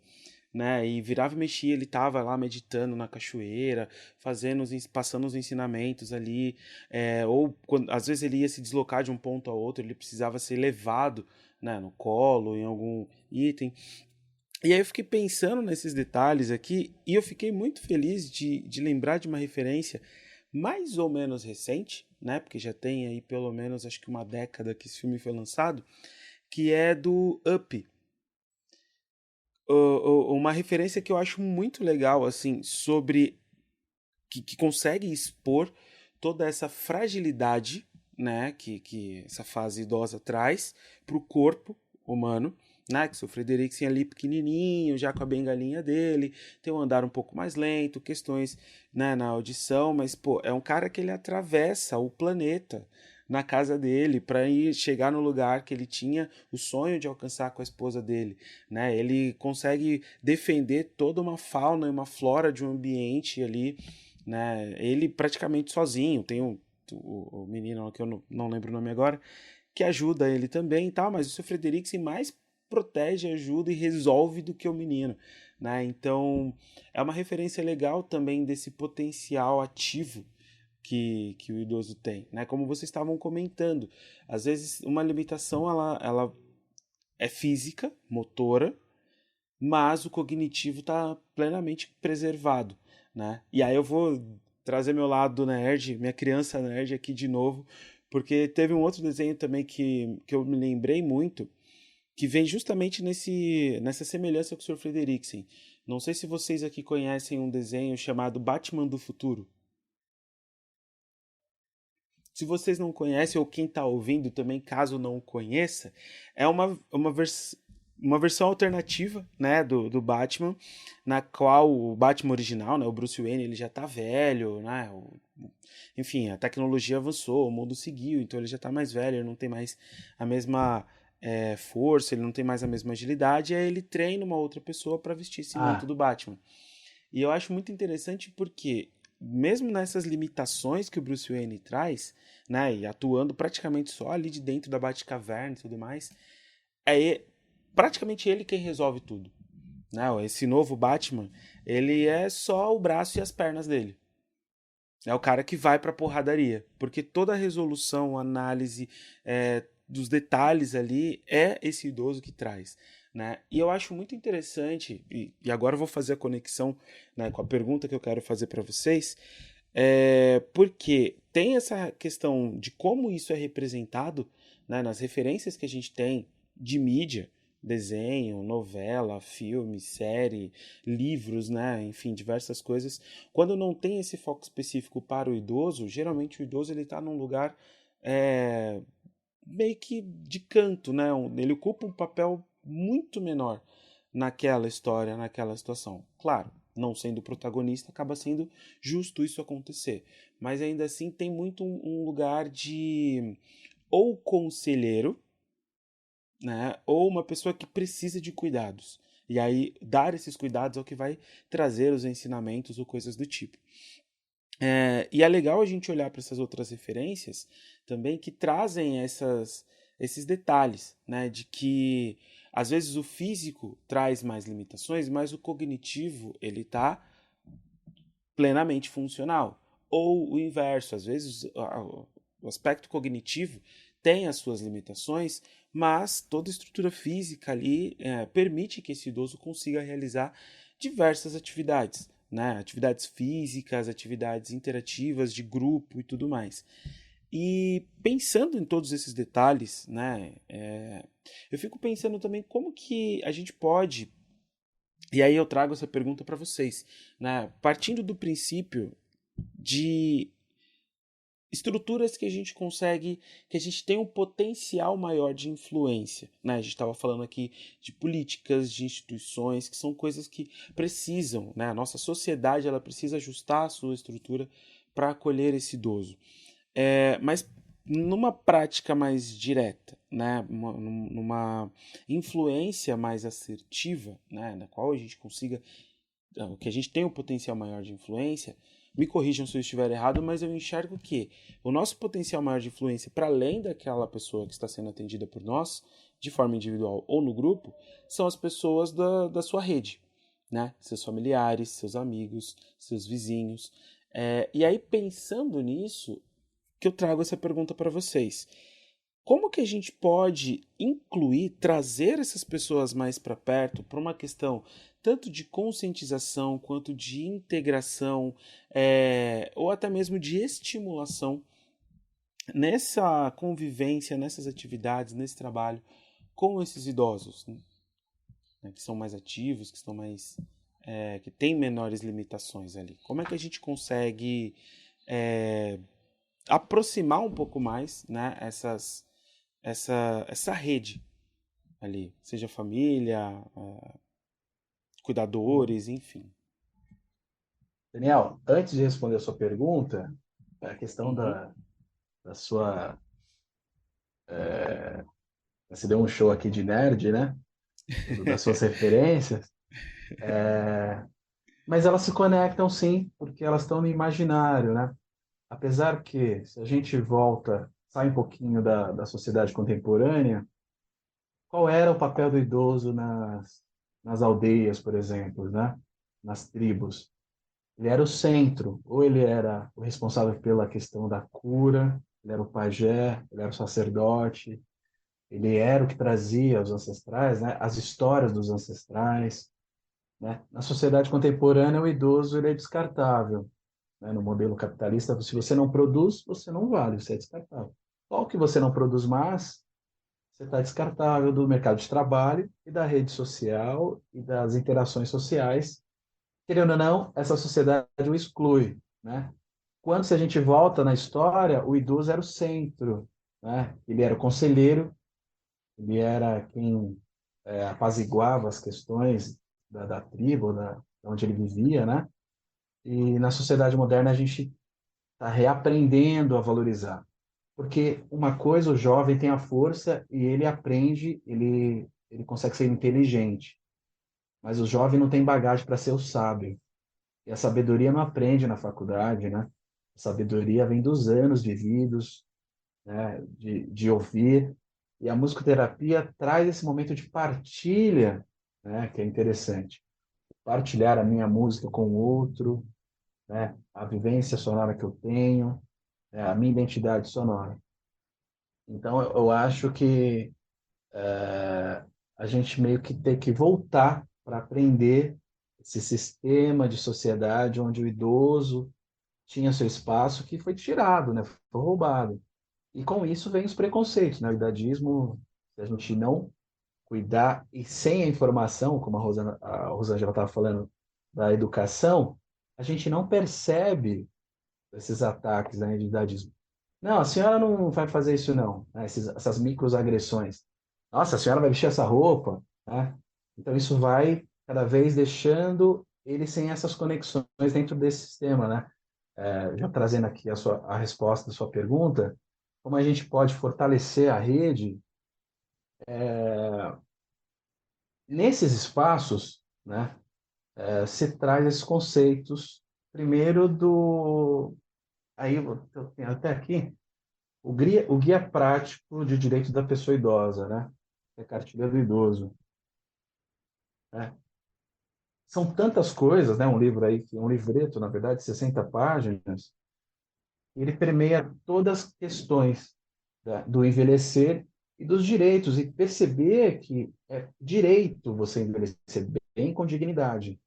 né? E virava e mexia, ele tava lá meditando na cachoeira, passando os ensinamentos ali, ou às vezes ele ia se deslocar de um ponto a outro, ele precisava ser levado né, no colo, em algum item. E aí eu fiquei pensando nesses detalhes aqui e eu fiquei muito feliz de lembrar de uma referência mais ou menos recente, né? Porque já tem aí pelo menos acho que uma década que esse filme foi lançado, que é do Up. Uma referência que eu acho muito legal, assim, sobre que consegue expor toda essa fragilidade, né, que essa fase idosa traz para o corpo humano, né, que o Frederiksen ali pequenininho, já com a bengalinha dele, tem um andar um pouco mais lento, questões, né, na audição, mas, pô, é um cara que ele atravessa o planeta na casa dele para ir chegar no lugar que ele tinha o sonho de alcançar com a esposa dele, né? Ele consegue defender toda uma fauna e uma flora de um ambiente ali, né? Ele praticamente sozinho, tem o menino que eu não lembro o nome agora, que ajuda ele também e tal, mas o seu Frederiksen mais protege, ajuda e resolve do que o menino, né? Então é uma referência legal também desse potencial ativo que o idoso tem, né? Como vocês estavam comentando, às vezes uma limitação ela é física, motora, mas o cognitivo está plenamente preservado, né? E aí eu vou trazer meu lado nerd, minha criança nerd aqui de novo, porque teve um outro desenho também que eu me lembrei muito, que vem justamente nessa semelhança com o Sr. Frederiksen. Não sei se vocês aqui conhecem um desenho chamado Batman do Futuro. Se vocês não conhecem, ou quem está ouvindo também, caso não conheça, é uma versão alternativa, né, do Batman, na qual o Batman original, né, o Bruce Wayne, ele já está velho, né, enfim, a tecnologia avançou, o mundo seguiu, então ele já está mais velho, ele não tem mais a mesma força, ele não tem mais a mesma agilidade, e aí ele treina uma outra pessoa para vestir esse manto do Batman. E eu acho muito interessante porque, mesmo nessas limitações que o Bruce Wayne traz, né, e atuando praticamente só ali de dentro da Batcaverna e tudo mais, é praticamente ele quem resolve tudo. Né? Esse novo Batman, ele é só o braço e as pernas dele. É o cara que vai pra porradaria. Porque toda a resolução, análise dos detalhes ali é esse idoso que traz. Né? E eu acho muito interessante, e agora eu vou fazer a conexão, né, com a pergunta que eu quero fazer para vocês, porque tem essa questão de como isso é representado, né, nas referências que a gente tem de mídia, desenho, novela, filme, série, livros, né, enfim, diversas coisas. Quando não tem esse foco específico para o idoso, geralmente o idoso ele está num lugar meio que de canto, né? Ele ocupa um papel muito menor naquela história, naquela situação. Claro, não sendo protagonista, acaba sendo justo isso acontecer. Mas ainda assim tem muito um lugar de ou conselheiro, né? Ou uma pessoa que precisa de cuidados. E aí dar esses cuidados é o que vai trazer os ensinamentos ou coisas do tipo. E é legal a gente olhar para essas outras referências também que trazem esses detalhes, né? De que às vezes o físico traz mais limitações, mas o cognitivo ele está plenamente funcional. Ou o inverso, às vezes o aspecto cognitivo tem as suas limitações, mas toda a estrutura física ali permite que esse idoso consiga realizar diversas atividades, né? Atividades físicas, atividades interativas de grupo e tudo mais. E pensando em todos esses detalhes, né, eu fico pensando também como que a gente pode, e aí eu trago essa pergunta para vocês, né, partindo do princípio de estruturas que a gente consegue, que a gente tem um potencial maior de influência, né? A gente estava falando aqui de políticas, de instituições, que são coisas que precisam, né? A nossa sociedade ela precisa ajustar a sua estrutura para acolher esse idoso. Mas numa prática mais direta, né? Numa influência mais assertiva, né? Na qual a gente consiga, que a gente tem um potencial maior de influência. Me corrijam se eu estiver errado, mas eu enxergo que o nosso potencial maior de influência, para além daquela pessoa que está sendo atendida por nós, de forma individual ou no grupo, são as pessoas da sua rede, né? Seus familiares, seus amigos, seus vizinhos. E aí, pensando nisso, que eu trago essa pergunta para vocês. como que a gente pode incluir, trazer essas pessoas mais para perto, para uma questão tanto de conscientização quanto de integração, ou até mesmo de estimulação nessa convivência, nessas atividades, nesse trabalho com esses idosos, né, que são mais ativos, que estão mais, que têm menores limitações ali. Como é que a gente consegue aproximar um pouco mais, né, essa rede ali, seja família, cuidadores, enfim. Daniel, antes de responder a sua pergunta, a questão Uhum. da sua. Você deu um show aqui de nerd, né? Das suas referências. Mas elas se conectam sim, porque elas estão no imaginário, né? Apesar que, se a gente volta, sai um pouquinho da sociedade contemporânea, qual era o papel do idoso nas aldeias, por exemplo, né? Nas tribos? Ele era o centro, ou ele era o responsável pela questão da cura, ele era o pajé, ele era o sacerdote, ele era o que trazia os ancestrais, né? As histórias dos ancestrais, né? Na sociedade contemporânea, o idoso ele é descartável, né? No modelo capitalista, se você não produz, você não vale, você é descartável. Qual que você não produz mais, você está descartável do mercado de trabalho e da rede social e das interações sociais. Querendo ou não, essa sociedade o exclui, né? Quando, se a gente volta na história, o idoso era o centro, né? Ele era o conselheiro, ele era quem apaziguava as questões da tribo, da onde ele vivia, né? E na sociedade moderna a gente está reaprendendo a valorizar. Porque uma coisa, o jovem tem a força e ele aprende, ele consegue ser inteligente. Mas o jovem não tem bagagem para ser o sábio. E a sabedoria não aprende na faculdade, né? A sabedoria vem dos anos vividos, né? De ouvir. E a musicoterapia traz esse momento de partilha, né? Que é interessante. Partilhar a minha música com o outro, né? A vivência sonora que eu tenho, né? A minha identidade sonora. Então, eu acho que a gente meio que tem que voltar para aprender esse sistema de sociedade onde o idoso tinha seu espaço que foi tirado, né? Foi roubado. E com isso vem os preconceitos, né? O idadismo, se a gente não cuidar e sem a informação, como a Rosângela estava falando, da educação, a gente não percebe esses ataques, né, de idadismo. Não, a senhora não vai fazer isso não, né? Essas microagressões. Nossa, a senhora vai vestir essa roupa, né? Então isso vai cada vez deixando ele sem essas conexões dentro desse sistema, né? Já trazendo aqui a resposta da sua pergunta, como a gente pode fortalecer a rede nesses espaços, né? Se traz esses conceitos, primeiro aí eu tenho até aqui, o guia prático de direito da pessoa idosa, né? É a cartilha do idoso, né? São tantas coisas, né? Um livro aí, um livreto, na verdade, 60 páginas, ele permeia todas as questões do envelhecer e dos direitos, e perceber que é direito você envelhecer bem com dignidade,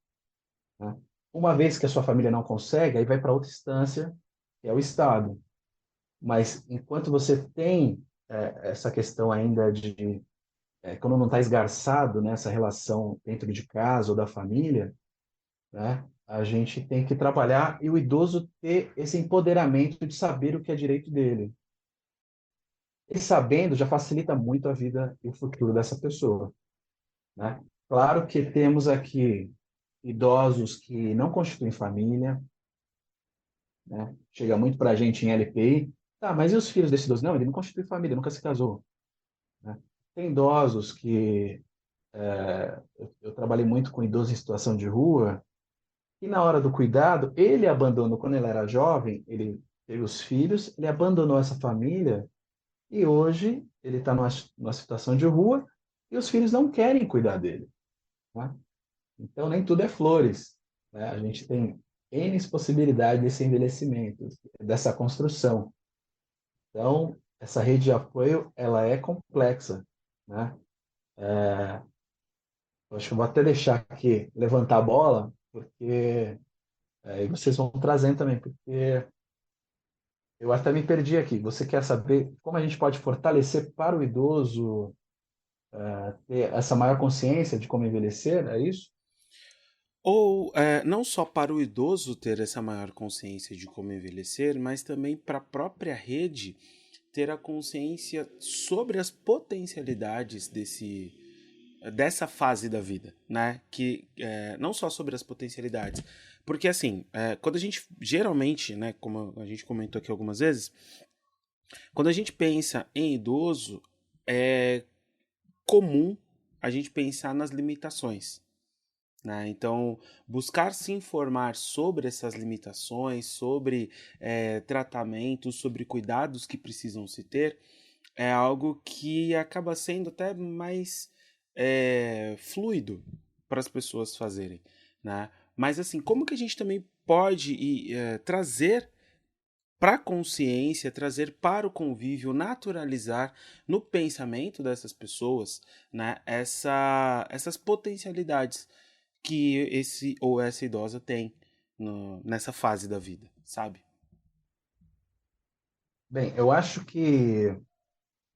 né? Uma vez que a sua família não consegue, aí vai para outra instância, que é o Estado. Mas enquanto você tem essa questão ainda quando não está esgarçado nessa relação dentro de casa ou da família, né, a gente tem que trabalhar e o idoso ter esse empoderamento de saber o que é direito dele. Ele sabendo já facilita muito a vida e o futuro dessa pessoa, né? Claro que temos aqui idosos que não constituem família, né? Chega muito para a gente em LPI, tá, mas e os filhos desse idoso? Não, ele não constitui família, nunca se casou, né? Tem idosos que eu trabalhei muito com idosos em situação de rua e na hora do cuidado ele abandonou quando ele era jovem, ele teve os filhos, ele abandonou essa família e hoje ele está numa situação de rua e os filhos não querem cuidar dele, tá? Então nem tudo é flores, né? A gente tem N possibilidades desse envelhecimento, dessa construção. Então, essa rede de apoio, ela é complexa, né? Eu acho que eu vou até deixar aqui, levantar a bola, porque aí vocês vão trazendo também, porque eu até me perdi aqui. Você quer saber como a gente pode fortalecer para o idoso ter essa maior consciência de como envelhecer? É isso? Ou não só para o idoso ter essa maior consciência de como envelhecer, mas também para a própria rede ter a consciência sobre as potencialidades dessa fase da vida, né? Que não só sobre as potencialidades, porque assim, quando a gente geralmente, né, como a gente comentou aqui algumas vezes, quando a gente pensa em idoso, é comum a gente pensar nas limitações, né? Então, buscar se informar sobre essas limitações, sobre tratamentos, sobre cuidados que precisam se ter, é algo que acaba sendo até mais fluido para as pessoas fazerem, né? Mas assim, como que a gente também pode trazer para a consciência, trazer para o convívio, naturalizar no pensamento dessas pessoas, né, essas potencialidades que esse ou essa idosa tem nessa fase da vida, sabe? Bem, eu acho que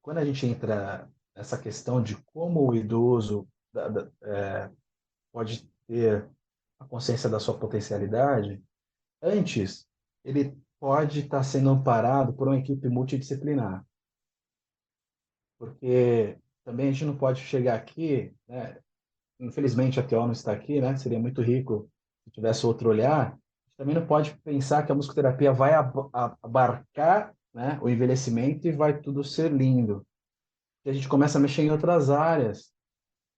quando a gente entra nessa questão de como o idoso pode ter a consciência da sua potencialidade, antes ele pode estar sendo amparado por uma equipe multidisciplinar, porque também a gente não pode chegar aqui, né? Infelizmente a TO não está aqui, né? Seria muito rico se tivesse outro olhar. A gente também não pode pensar que a musicoterapia vai abarcar, né, o envelhecimento e vai tudo ser lindo. E a gente começa a mexer em outras áreas,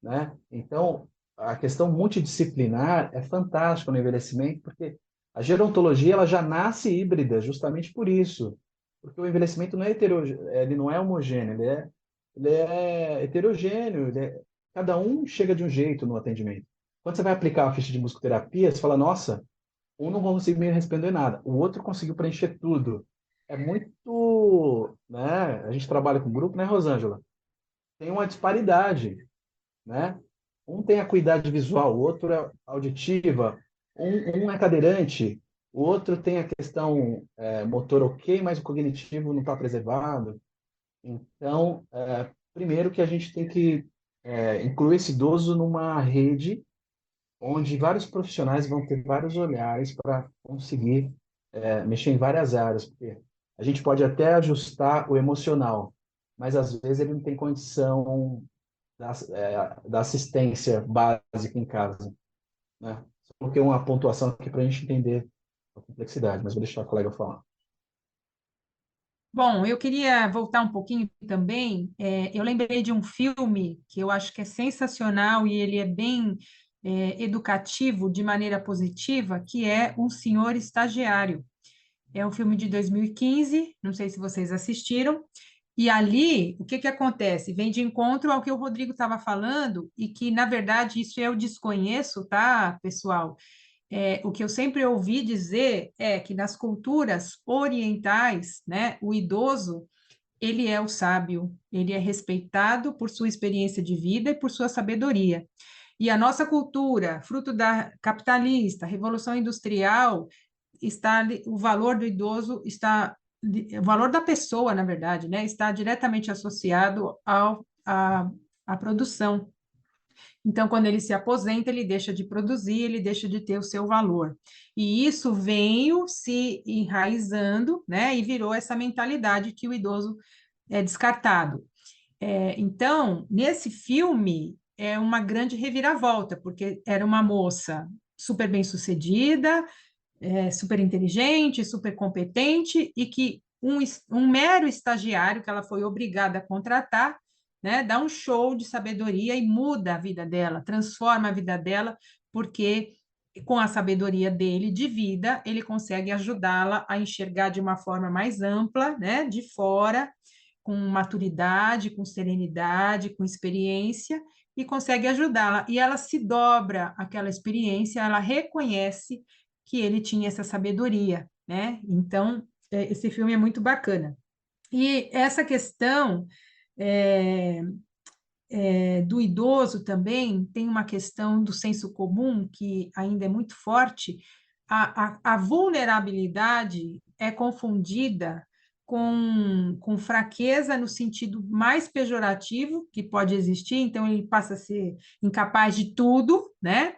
né? Então, a questão multidisciplinar é fantástica no envelhecimento, porque a gerontologia ela já nasce híbrida justamente por isso, porque o envelhecimento não é ele não é homogêneo, ele é heterogêneo, cada um chega de um jeito no atendimento. Quando você vai aplicar a ficha de musicoterapia, você fala, nossa, um não conseguiu me responder nada, o outro conseguiu preencher tudo. É muito, né? A gente trabalha com grupo, né, Rosângela? Tem uma disparidade, né? Um tem acuidade visual, o outro é auditiva, um é cadeirante, o outro tem a questão motor ok, mas o cognitivo não está preservado. Então, primeiro que a gente tem que incluir esse idoso numa rede onde vários profissionais vão ter vários olhares para conseguir mexer em várias áreas, porque a gente pode até ajustar o emocional, mas às vezes ele não tem condição da assistência básica em casa, né? Só coloquei uma pontuação aqui para a gente entender a complexidade, mas vou deixar a colega falar. Bom, eu queria voltar um pouquinho também. Eu lembrei de um filme que eu acho que é sensacional e ele é bem educativo de maneira positiva, que é Um Senhor Estagiário. É um filme de 2015, não sei se vocês assistiram. E ali, o que que acontece? Vem de encontro ao que o Rodrigo estava falando, e que, na verdade, isso eu desconheço, tá, pessoal? O que eu sempre ouvi dizer é que nas culturas orientais, né, o idoso, ele é o sábio, ele é respeitado por sua experiência de vida e por sua sabedoria. E a nossa cultura, fruto da capitalista, revolução industrial, o valor do idoso o valor da pessoa, na verdade, né, está diretamente associado à produção. Então, quando ele se aposenta, ele deixa de produzir, ele deixa de ter o seu valor. E isso veio se enraizando, né, e virou essa mentalidade que o idoso é descartado. Então, nesse filme, é uma grande reviravolta, porque era uma moça super bem-sucedida, super inteligente, super competente, e que um mero estagiário que ela foi obrigada a contratar, né, dá um show de sabedoria e muda a vida dela, transforma a vida dela, porque com a sabedoria dele de vida, ele consegue ajudá-la a enxergar de uma forma mais ampla, né, de fora, com maturidade, com serenidade, com experiência, e consegue ajudá-la. E ela se dobra àquela experiência, ela reconhece que ele tinha essa sabedoria, né? Então, esse filme é muito bacana. E essa questão é, do idoso também tem uma questão do senso comum que ainda é muito forte. A vulnerabilidade é confundida com fraqueza no sentido mais pejorativo que pode existir, então ele passa a ser incapaz de tudo, né?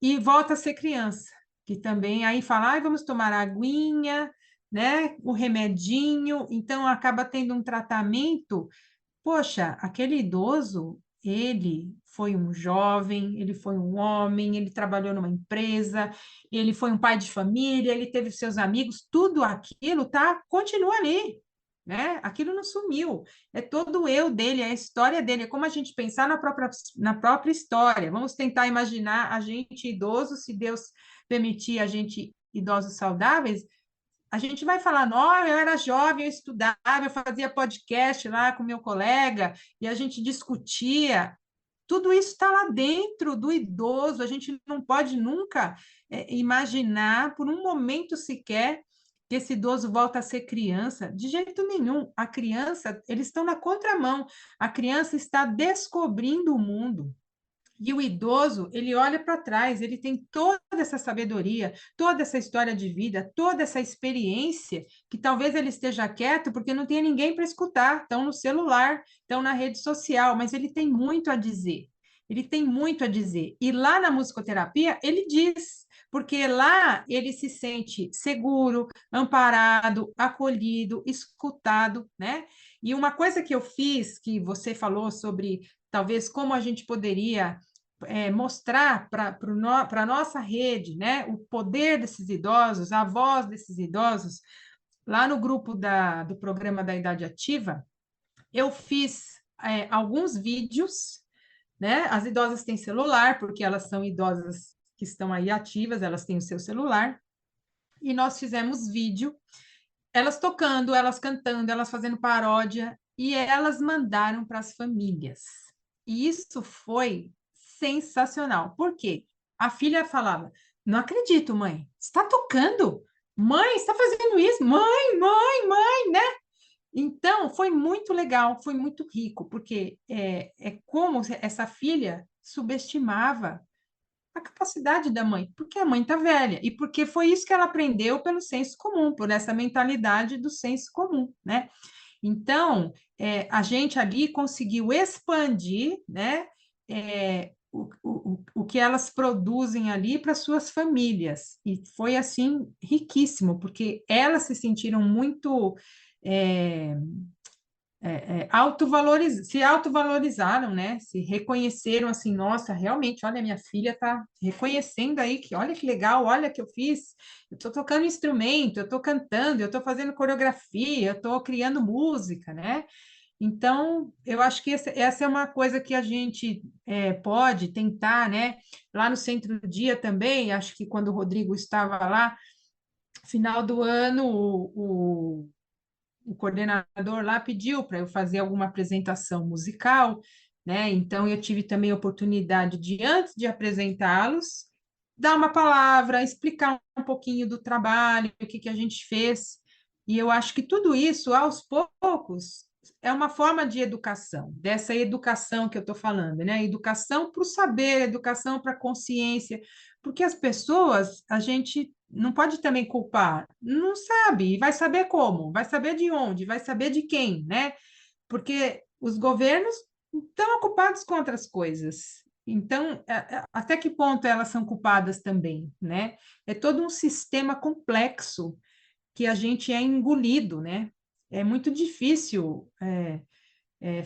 E volta a ser criança, que também aí fala, ai, vamos tomar aguinha, né? O remedinho, então acaba tendo um tratamento. Poxa, aquele idoso, ele foi um jovem, ele foi um homem, ele trabalhou numa empresa, ele foi um pai de família, ele teve seus amigos, tudo aquilo tá, continua ali, né? Aquilo não sumiu. É todo o eu dele, é a história dele, é como a gente pensar na própria história. Vamos tentar imaginar a gente idoso, se Deus permitir a gente idosos saudáveis, a gente vai falar, não, eu era jovem, eu estudava, eu fazia podcast lá com meu colega, e a gente discutia. Tudo isso está lá dentro do idoso, a gente não pode nunca imaginar, por um momento sequer, que esse idoso volta a ser criança. De jeito nenhum. A criança, eles estão na contramão. A criança está descobrindo o mundo. E o idoso, ele olha para trás, ele tem toda essa sabedoria, toda essa história de vida, toda essa experiência, que talvez ele esteja quieto porque não tem ninguém para escutar, estão no celular, estão na rede social, mas ele tem muito a dizer. Ele tem muito a dizer. E lá na musicoterapia, ele diz, porque lá ele se sente seguro, amparado, acolhido, escutado, né? E uma coisa que eu fiz, que você falou sobre talvez como a gente poderia mostrar para a nossa rede, né, o poder desses idosos, a voz desses idosos, lá no grupo do programa da Idade Ativa, eu fiz alguns vídeos, né? As idosas têm celular, porque elas são idosas que estão aí ativas, elas têm o seu celular, e nós fizemos vídeo, elas tocando, elas cantando, elas fazendo paródia, e elas mandaram para as famílias. E isso foi sensacional. Por quê? A filha falava: Não acredito, mãe, você está tocando? Mãe, você está fazendo isso? Mãe, né? Então, foi muito legal, foi muito rico, porque é como essa filha subestimava a capacidade da mãe, porque a mãe está velha, e porque foi isso que ela aprendeu pelo senso comum, por essa mentalidade do senso comum, né? Então, a gente ali conseguiu expandir, né, o que elas produzem ali para suas famílias. E foi, assim, riquíssimo, porque elas se sentiram muito é, se autovalorizaram, né? Se reconheceram assim, nossa, realmente, olha, minha filha está reconhecendo aí que, olha que legal, olha que eu fiz, eu estou tocando instrumento, eu estou cantando, eu estou fazendo coreografia, eu estou criando música, né? Então, eu acho que essa é uma coisa que a gente pode tentar, né? Lá no Centro do Dia também, acho que quando o Rodrigo estava lá, final do ano, o coordenador lá pediu para eu fazer alguma apresentação musical, né? Então eu tive também a oportunidade de, antes de apresentá-los, dar uma palavra, explicar um pouquinho do trabalho, o que que a gente fez. E eu acho que tudo isso, aos poucos, é uma forma de educação, dessa educação que eu estou falando, né? Educação para o saber, educação para a consciência, porque as pessoas, a gente não pode também culpar, não sabe, e vai saber como, vai saber de onde, vai saber de quem, né? Porque os governos estão ocupados com outras coisas. Então, até que ponto elas são culpadas também, né? É todo um sistema complexo que a gente é engolido, né? É muito difícil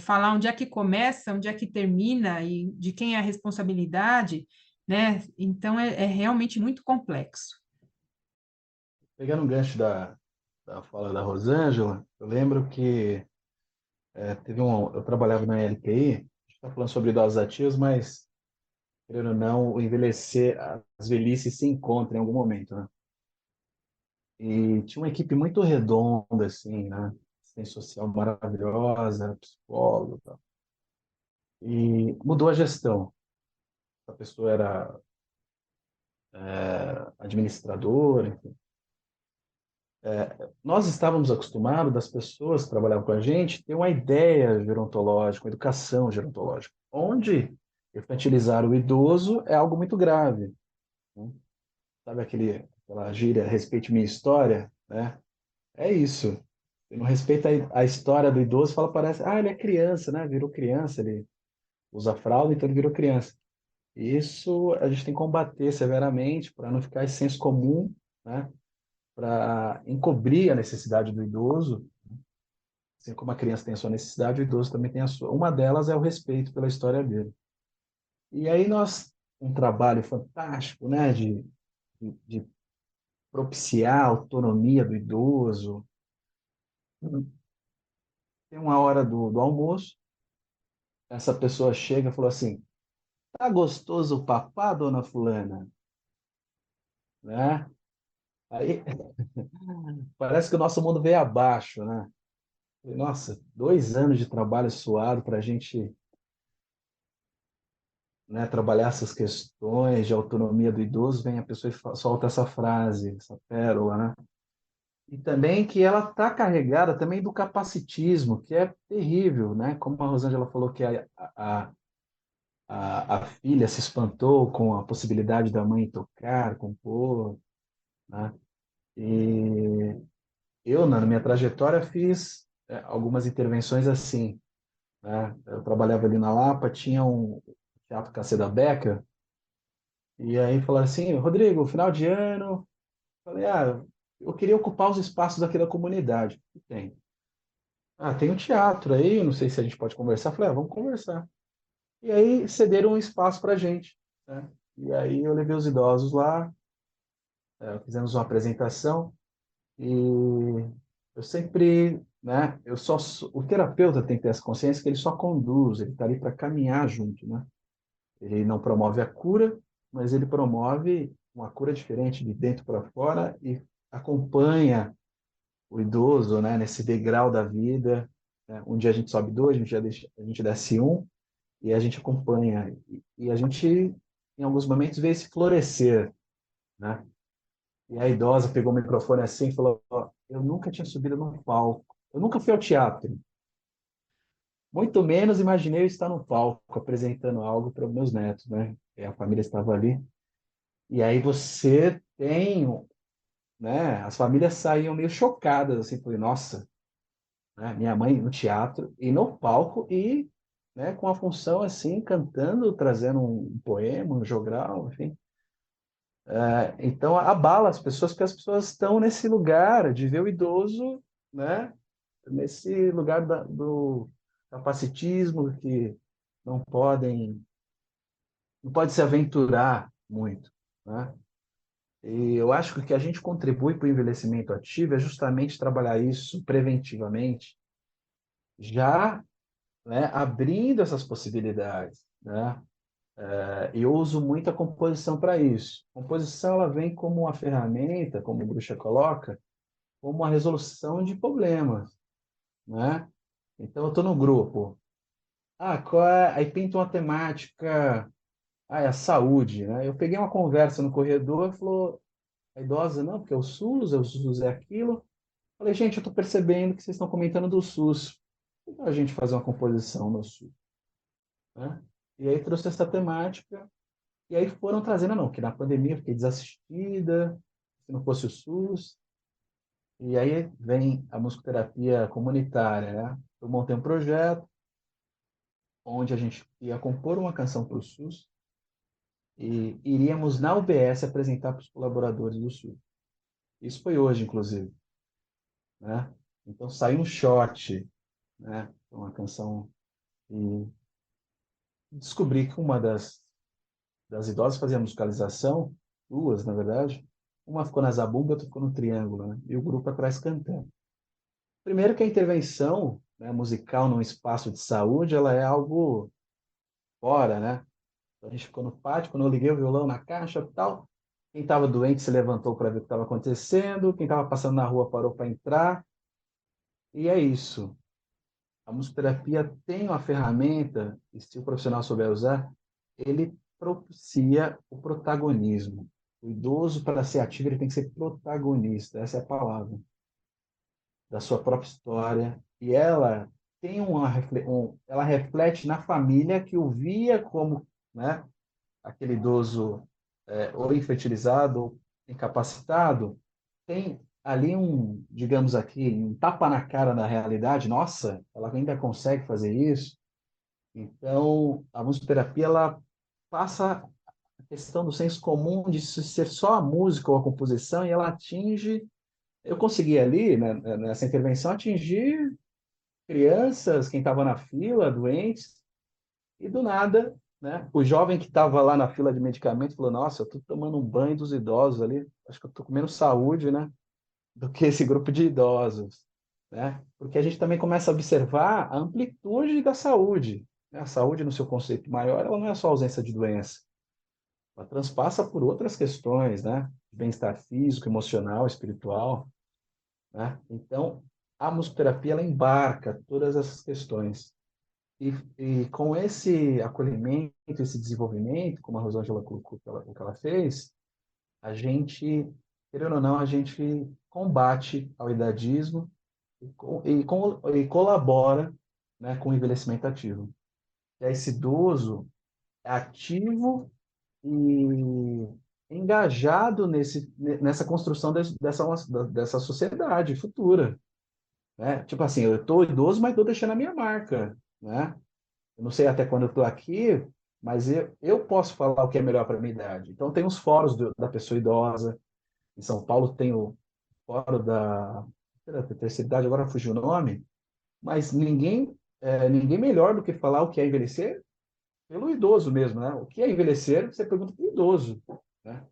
falar onde é que começa, onde é que termina e de quem é a responsabilidade, né? Então, é realmente muito complexo. Pegando um gancho da fala da Rosângela, eu lembro que eu trabalhava na LTI, a gente está falando sobre idosos ativos, mas, querendo ou não, o envelhecer, as velhices se encontram em algum momento, né? E tinha uma equipe muito redonda, assim, né? Assistente social maravilhosa, psicólogo e tal. E mudou a gestão. A pessoa era administradora, enfim. Nós estávamos acostumados das pessoas que trabalhavam com a gente ter uma ideia gerontológica, uma educação gerontológica, onde infantilizar o idoso é algo muito grave, né? Sabe aquela gíria, respeite minha história, né? É isso. Você não respeita a história do idoso, fala, parece, ele é criança, né? Virou criança, ele usa fralda, então ele virou criança. Isso a gente tem que combater severamente para não ficar esse senso comum, né? Para encobrir a necessidade do idoso. Assim como a criança tem a sua necessidade, o idoso também tem a sua. Uma delas é o respeito pela história dele. E aí um trabalho fantástico, né? De propiciar a autonomia do idoso. Tem uma hora do almoço, essa pessoa chega e falou assim: tá gostoso o papá, dona Fulana? Né? Aí parece que o nosso mundo veio abaixo, né? Nossa, 2 anos de trabalho suado para a gente, né, trabalhar essas questões de autonomia do idoso, vem a pessoa e solta essa frase, essa pérola, né? E também que ela está carregada também do capacitismo, que é terrível, né? Como a Rosângela falou que a filha se espantou com a possibilidade da mãe tocar, compor, né? E eu, na minha trajetória, fiz algumas intervenções assim, né? Eu trabalhava ali na Lapa, tinha um teatro Caceda Becker, e aí falaram assim, Rodrigo, final de ano, falei, eu queria ocupar os espaços aqui da comunidade. E tem. Tem um teatro aí, não sei se a gente pode conversar. Falei, vamos conversar. E aí cederam um espaço para a gente, né? E aí eu levei os idosos lá, fizemos uma apresentação e eu sempre, né? O terapeuta tem que ter essa consciência que ele só conduz, ele está ali para caminhar junto, né? Ele não promove a cura, mas ele promove uma cura diferente de dentro para fora e acompanha o idoso, né, nesse degrau da vida. Né? Um dia a gente sobe dois, a gente desce um, e a gente acompanha. E a gente, em alguns momentos, vê esse florescer. Né? E a idosa pegou o microfone assim e falou: eu nunca tinha subido num palco, eu nunca fui ao teatro, muito menos imaginei eu estar no palco apresentando algo para os meus netos. Né? E a família estava ali. E aí você tem, né? As famílias saíam meio chocadas, assim, falei, nossa, né? Minha mãe no teatro e no palco e, né, com a função assim, cantando, trazendo um poema, um jogral, enfim. Então abala as pessoas porque as pessoas estão nesse lugar de ver o idoso, né, nesse lugar do capacitismo que não podem, não pode se aventurar muito, né? E eu acho que o que a gente contribui para o envelhecimento ativo é justamente trabalhar isso preventivamente, já, né, abrindo essas possibilidades, né? E eu uso muito a composição para isso. A composição ela vem como uma ferramenta, como o Bruxa coloca, como uma resolução de problemas, né? Então eu estou no grupo, qual é? Aí pinta uma temática, é a saúde, né? Eu peguei uma conversa no corredor, falou a idosa, não, porque o SUS é aquilo. Falei, gente, eu estou percebendo que vocês estão comentando do SUS. Por que a gente fazer uma composição no SUS? Né? E aí trouxe essa temática, e aí foram trazendo, não, que na pandemia eu fiquei desassistida, se não fosse o SUS, e aí vem a musicoterapia comunitária, né? Eu montei um projeto onde a gente ia compor uma canção para o SUS e iríamos na UBS apresentar para os colaboradores do SUS. Isso foi hoje, inclusive, né? Então saiu um shot, né? Uma canção e descobri que uma das idosas fazia musicalização, duas, na verdade. Uma ficou na zabumba, outra ficou no triângulo, né? E o grupo atrás cantando. Primeiro que a intervenção, né, musical num espaço de saúde, ela é algo fora, né? Então, a gente ficou no pátio, quando eu liguei o violão na caixa e tal, quem estava doente se levantou para ver o que estava acontecendo, quem estava passando na rua parou para entrar, e é isso. A musicoterapia tem uma ferramenta, e se o profissional souber usar, ele propicia o protagonismo. O idoso, para ser ativo, ele tem que ser protagonista, essa é a palavra. da sua própria história, e ela tem ela reflete na família que o via como, né, aquele idoso ou infantilizado, ou incapacitado, tem ali digamos aqui, um tapa na cara da realidade. Nossa, ela ainda consegue fazer isso. Então, a musicoterapia, ela passa a questão do senso comum de ser só a música ou a composição, e ela atinge. Eu consegui ali, né, nessa intervenção, atingir crianças, quem estava na fila, doentes, e do nada, né, o jovem que estava lá na fila de medicamento falou: Nossa, eu estou tomando um banho dos idosos ali, acho que eu estou com menos saúde, né, do que esse grupo de idosos, né? Porque a gente também começa a observar a amplitude da saúde, né? A saúde, no seu conceito maior, ela não é só ausência de doença, ela transpassa por outras questões, né? Bem-estar físico, emocional, espiritual, né? Então, a musicoterapia, ela embarca todas essas questões. E com esse acolhimento, esse desenvolvimento, como a Rosângela colocou o que ela fez, a gente, querendo ou não, a gente combate ao idadismo e colabora, né, com o envelhecimento ativo. Que é esse idoso ativo e engajado nessa construção dessa sociedade futura, né? Tipo assim, eu estou idoso, mas estou deixando a minha marca, né? Eu não sei até quando eu estou aqui, mas eu posso falar o que é melhor para a minha idade. Então, tem os fóruns da pessoa idosa. Em São Paulo tem o fórum da terceira idade, agora fugiu o nome, mas ninguém melhor do que falar o que é envelhecer pelo idoso mesmo, né? O que é envelhecer, você pergunta para o idoso, né?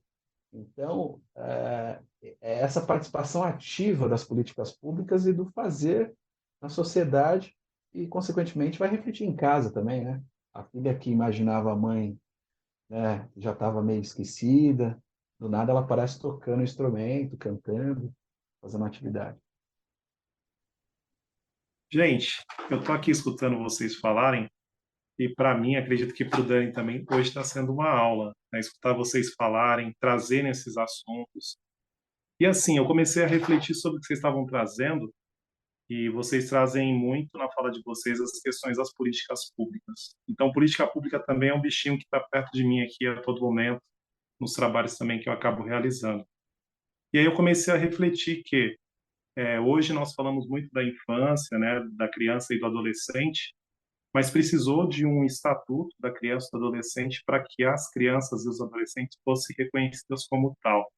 Então, é essa participação ativa das políticas públicas e do fazer na sociedade e, consequentemente, vai refletir em casa também, né? A filha que imaginava a mãe, né, já estava meio esquecida, do nada ela aparece tocando um instrumento, cantando, fazendo uma atividade. Gente, eu estou aqui escutando vocês falarem e para mim, acredito que para o Dani também, hoje está sendo uma aula, né? Escutar vocês falarem, trazerem esses assuntos. E assim, eu comecei a refletir sobre o que vocês estavam trazendo e vocês trazem muito na fala de vocês as questões das políticas públicas. Então, política pública também é um bichinho que está perto de mim aqui a todo momento, nos trabalhos também que eu acabo realizando. E aí eu comecei a refletir que hoje nós falamos muito da infância, né, da criança e do adolescente, mas precisou de um estatuto da criança e do adolescente para que as crianças e os adolescentes fossem reconhecidas como tal.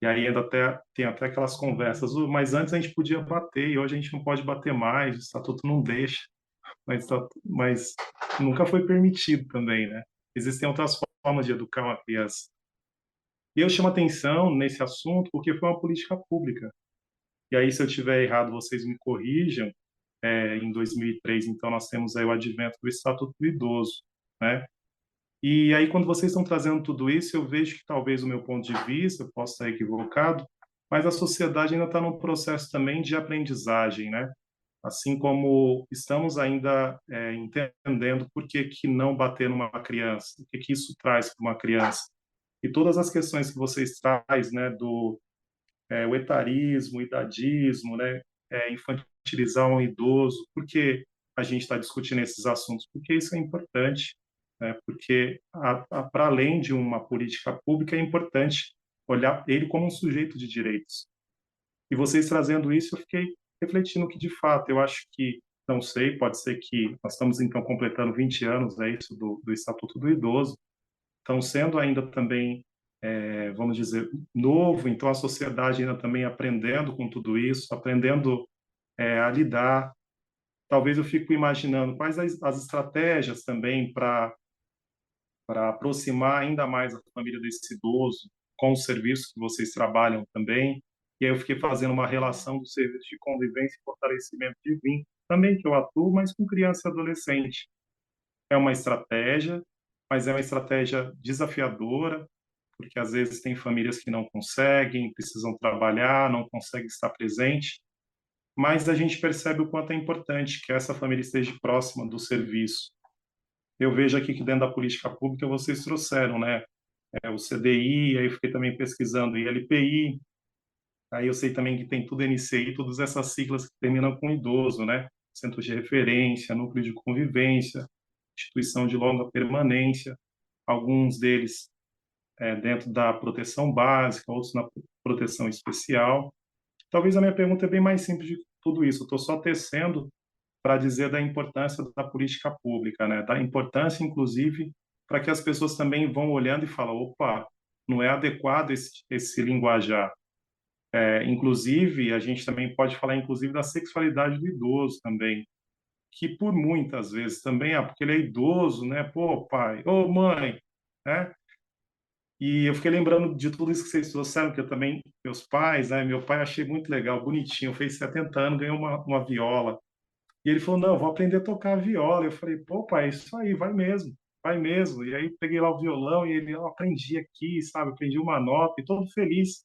E aí ainda tem até aquelas conversas, mas antes a gente podia bater e hoje a gente não pode bater mais, o estatuto não deixa, mas nunca foi permitido também, né? Existem outras formas de educar uma criança. E eu chamo atenção nesse assunto porque foi uma política pública. E aí, se eu tiver errado, vocês me corrijam. Em 2003, então, nós temos aí o advento do Estatuto do Idoso, né? E aí, quando vocês estão trazendo tudo isso, eu vejo que talvez o meu ponto de vista, eu posso estar equivocado, mas a sociedade ainda está num processo também de aprendizagem, né? Assim como estamos ainda entendendo por que que não bater numa criança, o que que isso traz para uma criança. E todas as questões que vocês trazem, né, do o etarismo, o idadismo, né, infantilizar um idoso, por que a gente está discutindo esses assuntos? Porque isso é importante, né? Porque para além de uma política pública, é importante olhar ele como um sujeito de direitos. E vocês trazendo isso, eu fiquei refletindo que, de fato, eu acho que, não sei, pode ser que nós estamos, então, completando 20 anos, é isso, do Estatuto do Idoso, estão sendo ainda também, vamos dizer, novo, então a sociedade ainda também aprendendo com tudo isso, aprendendo a lidar. Talvez eu fico imaginando quais as estratégias também para aproximar ainda mais a família desse idoso com os serviços que vocês trabalham também. E aí eu fiquei fazendo uma relação do serviço de convivência e fortalecimento de vínculo, também que eu atuo, mas com criança e adolescente. É uma estratégia, mas é uma estratégia desafiadora, porque às vezes tem famílias que não conseguem, precisam trabalhar, não conseguem estar presente, mas a gente percebe o quanto é importante que essa família esteja próxima do serviço. Eu vejo aqui que dentro da política pública vocês trouxeram, né, o CDI, aí eu fiquei também pesquisando ILPI, Aí eu sei também que tem tudo NCI, todas essas siglas que terminam com idoso, né? Centro de referência, núcleo de convivência, instituição de longa permanência, alguns deles dentro da proteção básica, outros na proteção especial. Talvez a minha pergunta é bem mais simples de tudo isso. Eu estou só tecendo para dizer da importância da política pública, né? Da importância, inclusive, para que as pessoas também vão olhando e falam, opa, não é adequado esse linguajar. Inclusive, a gente também pode falar, inclusive, da sexualidade do idoso também, que por muitas vezes também, porque ele é idoso, né? Pô, pai, ô mãe, né? E eu fiquei lembrando de tudo isso que vocês trouxeram, que eu também, meus pais, né? Meu pai achei muito legal, bonitinho, fez 70 anos, ganhou uma viola. E ele falou, não, vou aprender a tocar viola. Eu falei, pô, pai, isso aí, vai mesmo, vai mesmo. E aí peguei lá o violão e ele, aprendi aqui, sabe? Aprendi uma nota e todo feliz,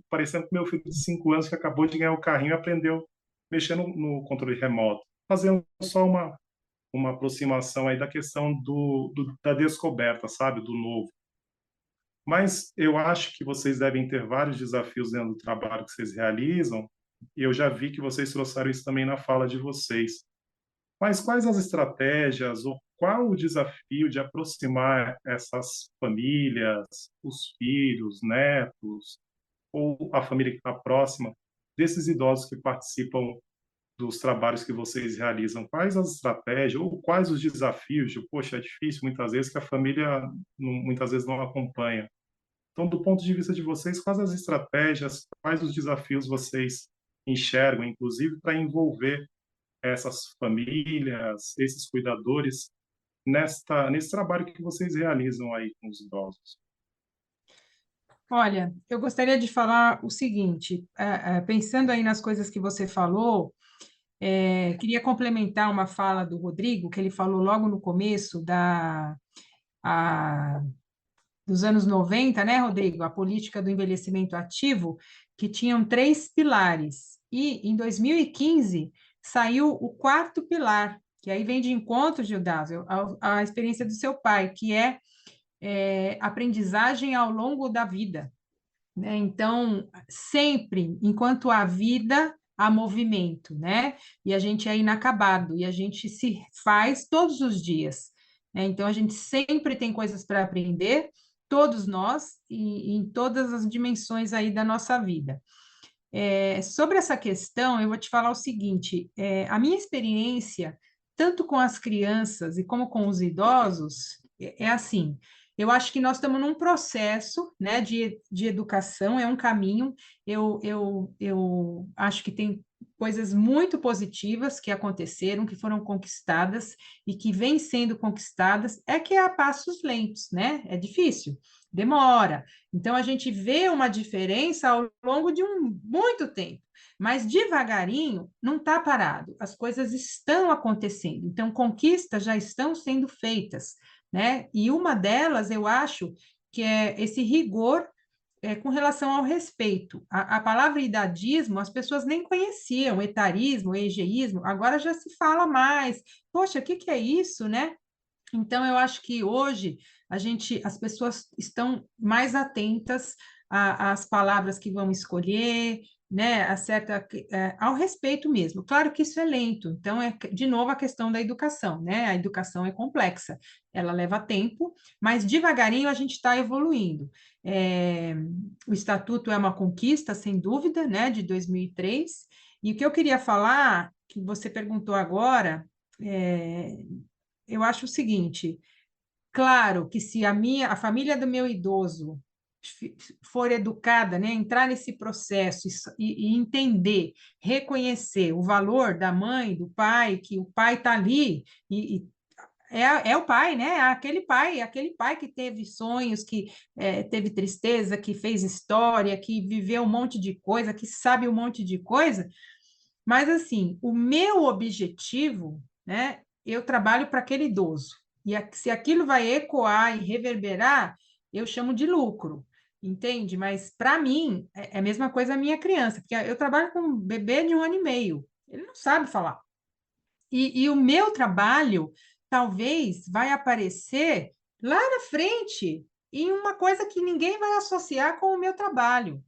parecendo que meu filho de 5 anos que acabou de ganhar o carrinho e aprendeu mexendo no controle remoto. Fazendo só uma aproximação aí da questão da descoberta, sabe? Do novo. Mas eu acho que vocês devem ter vários desafios dentro do trabalho que vocês realizam, e eu já vi que vocês trouxeram isso também na fala de vocês. Mas quais as estratégias ou qual o desafio de aproximar essas famílias, os filhos, netos, ou a família que está próxima, desses idosos que participam dos trabalhos que vocês realizam? Quais as estratégias ou quais os desafios? Poxa, é difícil muitas vezes que a família muitas vezes não acompanha. Então, do ponto de vista de vocês, quais as estratégias, quais os desafios vocês enxergam, inclusive, para envolver essas famílias, esses cuidadores, nesse trabalho que vocês realizam aí com os idosos? Olha, eu gostaria de falar o seguinte, pensando aí nas coisas que você falou, queria complementar uma fala do Rodrigo, que ele falou logo no começo a- dos anos 90, né, Rodrigo? A política do envelhecimento ativo, que tinham 3 pilares. E em 2015 saiu o quarto pilar, que aí vem de encontro, Gildásio, à experiência do seu pai, que é aprendizagem ao longo da vida, né? Então, sempre, enquanto há vida, há movimento, né? E a gente é inacabado, e a gente se faz todos os dias, né? Então, a gente sempre tem coisas para aprender, todos nós, e em todas as dimensões aí da nossa vida. Sobre essa questão, eu vou te falar o seguinte: a minha experiência, tanto com as crianças e como com os idosos, é assim. Eu acho que nós estamos num processo, né, de educação, é um caminho. Eu acho que tem coisas muito positivas que aconteceram, que foram conquistadas e que vêm sendo conquistadas, é que é a passos lentos, né? É difícil, demora. Então, a gente vê uma diferença ao longo de muito tempo, mas devagarinho não está parado, as coisas estão acontecendo, então, conquistas já estão sendo feitas, né? E uma delas, eu acho, que é esse rigor com relação ao respeito. A palavra idadismo, as pessoas nem conheciam, etarismo, egeísmo, agora já se fala mais. Poxa, o que que é isso, né? Então, eu acho que hoje as pessoas estão mais atentas às palavras que vão escolher, né, ao respeito mesmo. Claro que isso é lento, então é de novo a questão da educação, né? A educação é complexa, ela leva tempo, mas devagarinho a gente está evoluindo. É, o Estatuto é uma conquista, sem dúvida, né, de 2003, e o que eu queria falar, que você perguntou agora, é, eu acho o seguinte, claro que se a família do meu idoso for educada, né, entrar nesse processo e entender, reconhecer o valor da mãe, do pai, que o pai está ali e é o pai, né? Aquele pai que teve sonhos, que teve tristeza, que fez história, que viveu um monte de coisa, que sabe um monte de coisa. Mas assim, o meu objetivo, né? Eu trabalho para aquele idoso. E se aquilo vai ecoar e reverberar, eu chamo de lucro, entende? Mas para mim é a mesma coisa a minha criança, porque eu trabalho com um bebê de 1 ano e meio, ele não sabe falar. E o meu trabalho talvez vai aparecer lá na frente em uma coisa que ninguém vai associar com o meu trabalho.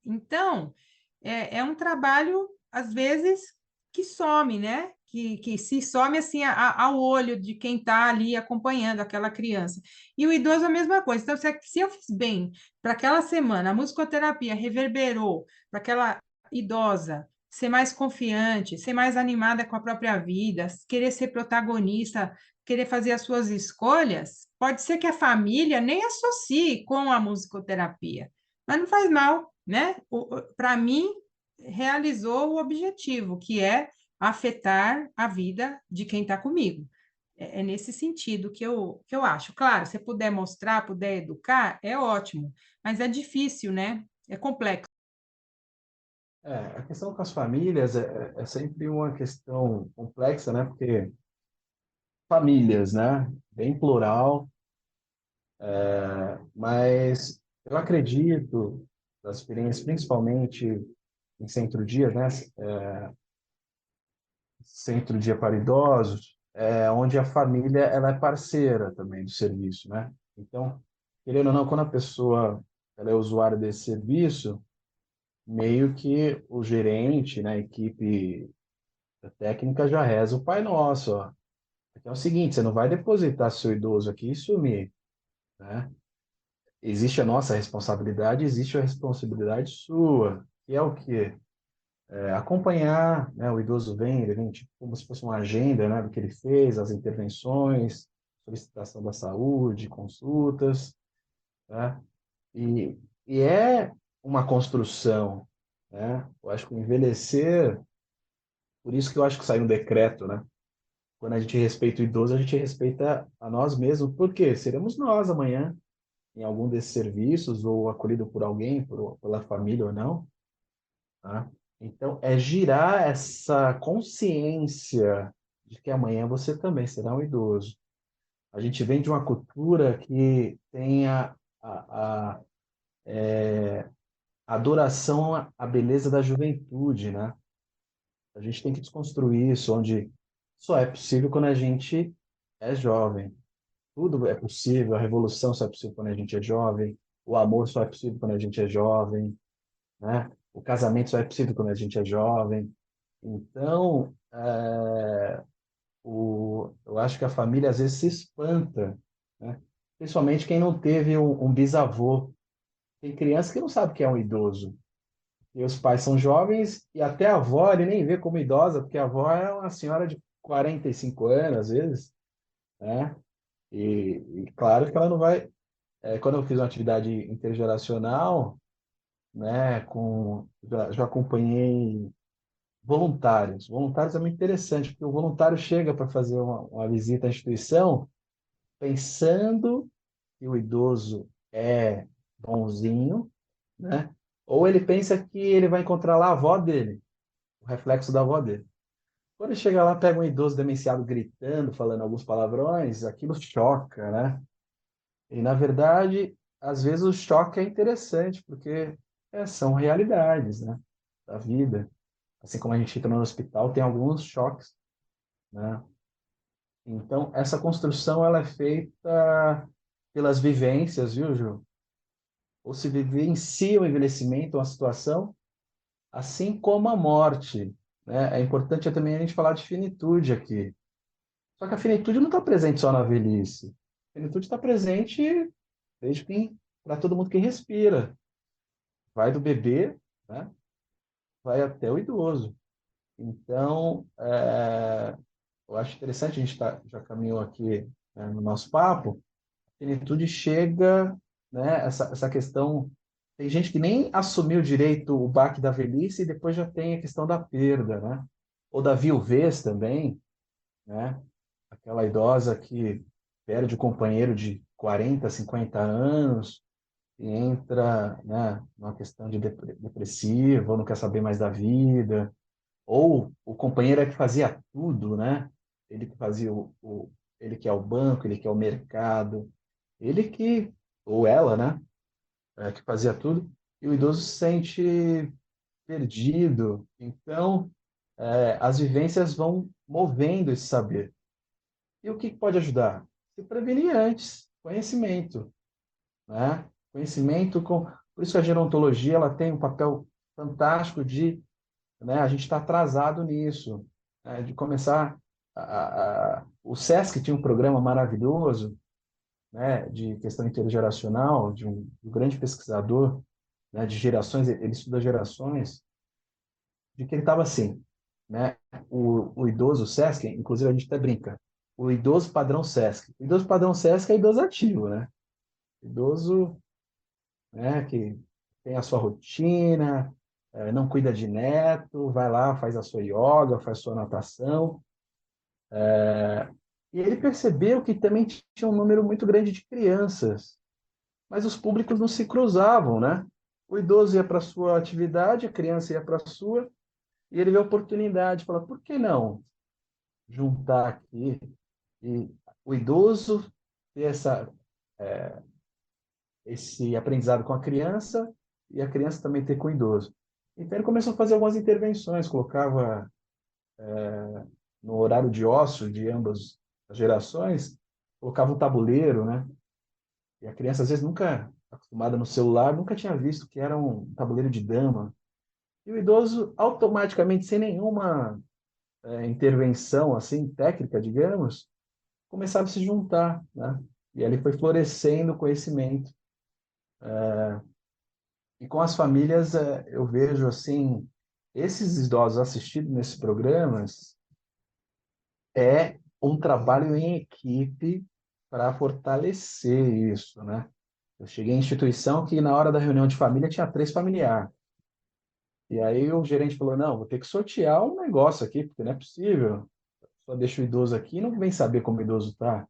Então, é um trabalho, às vezes, que some, né? Que se some assim ao olho de quem está ali acompanhando aquela criança. E o idoso a mesma coisa. Então, se eu fiz bem para aquela semana, a musicoterapia reverberou para aquela idosa ser mais confiante, ser mais animada com a própria vida, querer ser protagonista, querer fazer as suas escolhas, pode ser que a família nem associe com a musicoterapia, mas não faz mal, né? Para mim, realizou o objetivo, que é afetar a vida de quem está comigo. É nesse sentido que eu acho. Claro, se puder mostrar, puder educar, é ótimo, mas é difícil, né? É complexo. A questão com as famílias é sempre uma questão complexa, né? Porque famílias, né? Bem plural, mas eu acredito, das experiências, principalmente em centro-dia, né? Centro-dia para idosos, onde a família ela é parceira também do serviço, né? Então, querendo ou não, quando a pessoa ela é usuária desse serviço, meio que o gerente, né, a equipe técnica já reza o Pai Nosso, ó. Então é o seguinte, você não vai depositar seu idoso aqui e sumir, né? Existe a nossa responsabilidade, existe a responsabilidade sua, que é o quê? Acompanhar, né? O idoso vem, ele vem tipo, como se fosse uma agenda, né, do que ele fez, as intervenções, solicitação da saúde, consultas, né? E, e é uma construção, né? Eu acho que o envelhecer, por isso que eu acho que saiu um decreto, né? Quando a gente respeita o idoso, a gente respeita a nós mesmos, porque seremos nós amanhã em algum desses serviços ou acolhido por alguém, pela família ou não, tá? Então, é girar essa consciência de que amanhã você também será um idoso. A gente vem de uma cultura que tem a adoração à beleza da juventude, né? A gente tem que desconstruir isso, onde só é possível quando a gente é jovem. Tudo é possível, a revolução só é possível quando a gente é jovem, o amor só é possível quando a gente é jovem, né? O casamento só é possível quando a gente é jovem. Então, eu acho que a família às vezes se espanta, né? Principalmente quem não teve um bisavô. Tem criança que não sabe o que é um idoso. E os pais são jovens e até a avó ele nem vê como idosa, porque a avó é uma senhora de 45 anos, às vezes, né? E claro que ela não vai. Quando eu fiz uma atividade intergeracional, né, já acompanhei voluntários. Voluntários é muito interessante, porque o voluntário chega para fazer uma visita à instituição pensando que o idoso é bonzinho, né? Ou ele pensa que ele vai encontrar lá a avó dele, o reflexo da avó dele. Quando ele chega lá, pega um idoso demenciado gritando, falando alguns palavrões, aquilo choca, né? E, na verdade, às vezes o choque é interessante, porque são realidades, né, da vida. Assim como a gente entra no hospital, tem alguns choques, né? Então, essa construção ela é feita pelas vivências, viu, Ju? Ou se vivencia o envelhecimento, uma situação, assim como a morte, né? É importante também a gente falar de finitude aqui. Só que a finitude não está presente só na velhice. A finitude está presente desde quem, para todo mundo que respira. Vai do bebê, né? Vai até o idoso. Então, eu acho interessante, a gente já caminhou aqui, né, no nosso papo, a plenitude chega, né, essa questão, tem gente que nem assumiu direito o baque da velhice e depois já tem a questão da perda, né? Ou da viuvez também, né? Aquela idosa que perde o companheiro de 40, 50 anos e entra, né, numa questão de depressiva, ou não quer saber mais da vida, ou o companheiro é que fazia tudo, né? Ele que fazia ele que é o banco, ele que é o mercado, ele que, ou ela, né? Que fazia tudo, e o idoso se sente perdido. Então, as vivências vão movendo esse saber. E o que pode ajudar? Se prevenir antes, conhecimento, né? Conhecimento com... Por isso que a gerontologia ela tem um papel fantástico de, né, a gente está atrasado nisso, né, de começar o SESC tinha um programa maravilhoso, né, de questão intergeracional, de um grande pesquisador, né, de gerações, ele estuda gerações, de que ele estava assim, né, o idoso SESC, inclusive a gente até brinca, o idoso padrão SESC. O idoso padrão SESC é idoso ativo, né? Idoso, né, que tem a sua rotina, não cuida de neto, vai lá, faz a sua yoga, faz a sua natação. E ele percebeu que também tinha um número muito grande de crianças, mas os públicos não se cruzavam, né? O idoso ia para a sua atividade, a criança ia para a sua, e ele vê a oportunidade, fala, por que não juntar aqui e o idoso ter esse aprendizado com a criança e a criança também ter com o idoso. Então ele começou a fazer algumas intervenções, colocava no horário de ócio de ambas as gerações, colocava um tabuleiro, né? E a criança às vezes nunca acostumada no celular, nunca tinha visto que era um tabuleiro de dama. E o idoso automaticamente, sem nenhuma intervenção assim técnica, digamos, começava a se juntar, né? E ali foi florescendo o conhecimento. E com as famílias, eu vejo assim, esses idosos assistidos nesses programas é um trabalho em equipe para fortalecer isso, né? Eu cheguei em instituição que na hora da reunião de família tinha 3 familiares. E aí o gerente falou, não, vou ter que sortear um negócio aqui, porque não é possível. Só deixa o idoso aqui e não vem saber como o idoso está.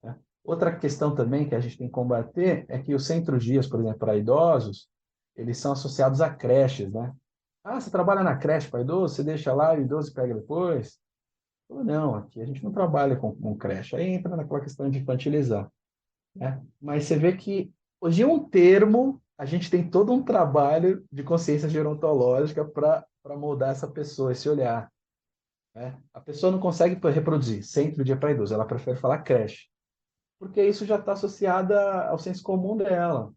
Né? Outra questão também que a gente tem que combater é que os centros-dias, por exemplo, para idosos, eles são associados a creches, né? Ah, você trabalha na creche para idoso, você deixa lá e o idoso pega depois? Ou não, aqui a gente não trabalha com creche. Aí entra naquela questão de infantilizar, né? Mas você vê que hoje é um termo, a gente tem todo um trabalho de consciência gerontológica para moldar essa pessoa, esse olhar, né? A pessoa não consegue reproduzir centro de dia para idoso, ela prefere falar creche, porque isso já está associado ao senso comum dela.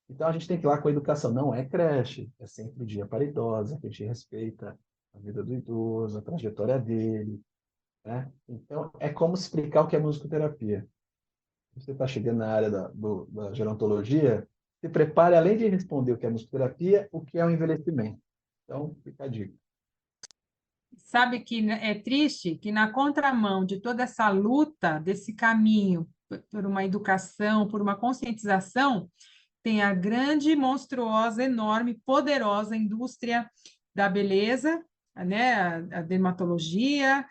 Então a gente tem que ir lá com a educação. Não é creche, é centro de dia para idosa, que a gente respeita a vida do idoso, a trajetória dele, né? Então é como explicar o que é musicoterapia. Você está chegando na área da gerontologia, se prepare, além de responder o que é musicoterapia, o que é o envelhecimento. Então, fica a dica. Sabe que é triste que na contramão de toda essa luta, desse caminho por uma educação, por uma conscientização, tem a grande, monstruosa, enorme, poderosa indústria da beleza, né? A dermatologia,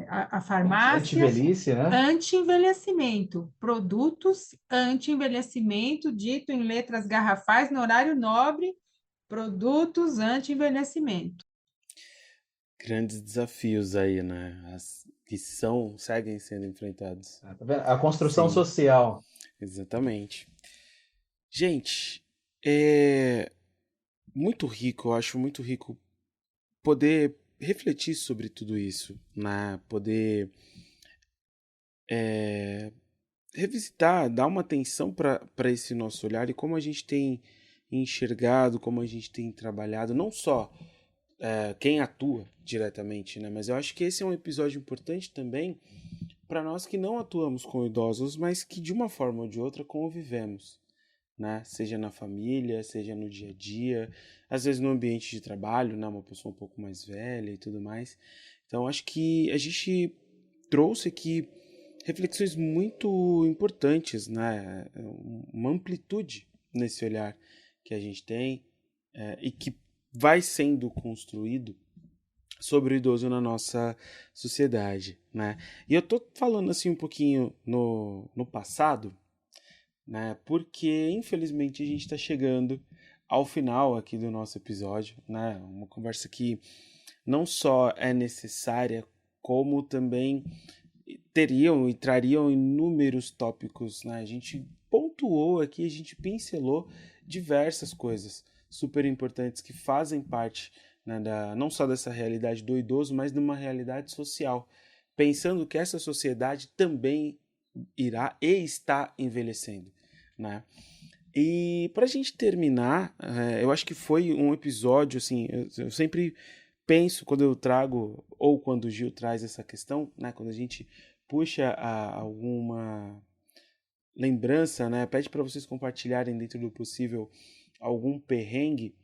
a farmácia, Anti-velhice, né? anti-envelhecimento, produtos anti-envelhecimento, dito em letras garrafais no horário nobre, produtos anti-envelhecimento. Grandes desafios aí, né? Que seguem sendo enfrentados. Tá vendo? A construção Sim, social. exatamente. Gente, é muito rico, eu acho muito rico poder refletir sobre tudo isso, né? Poder revisitar, dar uma atenção para esse nosso olhar e como a gente tem enxergado, como a gente tem trabalhado, não só quem atua diretamente, né? Mas eu acho que esse é um episódio importante também para nós que não atuamos com idosos, mas que de uma forma ou de outra convivemos, né? Seja na família, seja no dia a dia, às vezes no ambiente de trabalho, né? Uma pessoa um pouco mais velha e tudo mais. Então acho que a gente trouxe aqui reflexões muito importantes, né? Uma amplitude nesse olhar que a gente tem e que vai sendo construído sobre o idoso na nossa sociedade, né? E eu tô falando assim um pouquinho no passado, né? Porque infelizmente a gente está chegando ao final aqui do nosso episódio, né? Uma conversa que não só é necessária, como também teriam e trariam inúmeros tópicos, né? A gente pontuou aqui, a gente pincelou diversas coisas super importantes que fazem parte, né, não só dessa realidade do idoso, mas de uma realidade social, pensando que essa sociedade também irá e está envelhecendo, né? E para a gente terminar, eu acho que foi um episódio, assim, eu sempre penso quando eu trago, ou quando o Gil traz essa questão, né, quando a gente puxa alguma lembrança, né, pede para vocês compartilharem dentro do possível algum perrengue,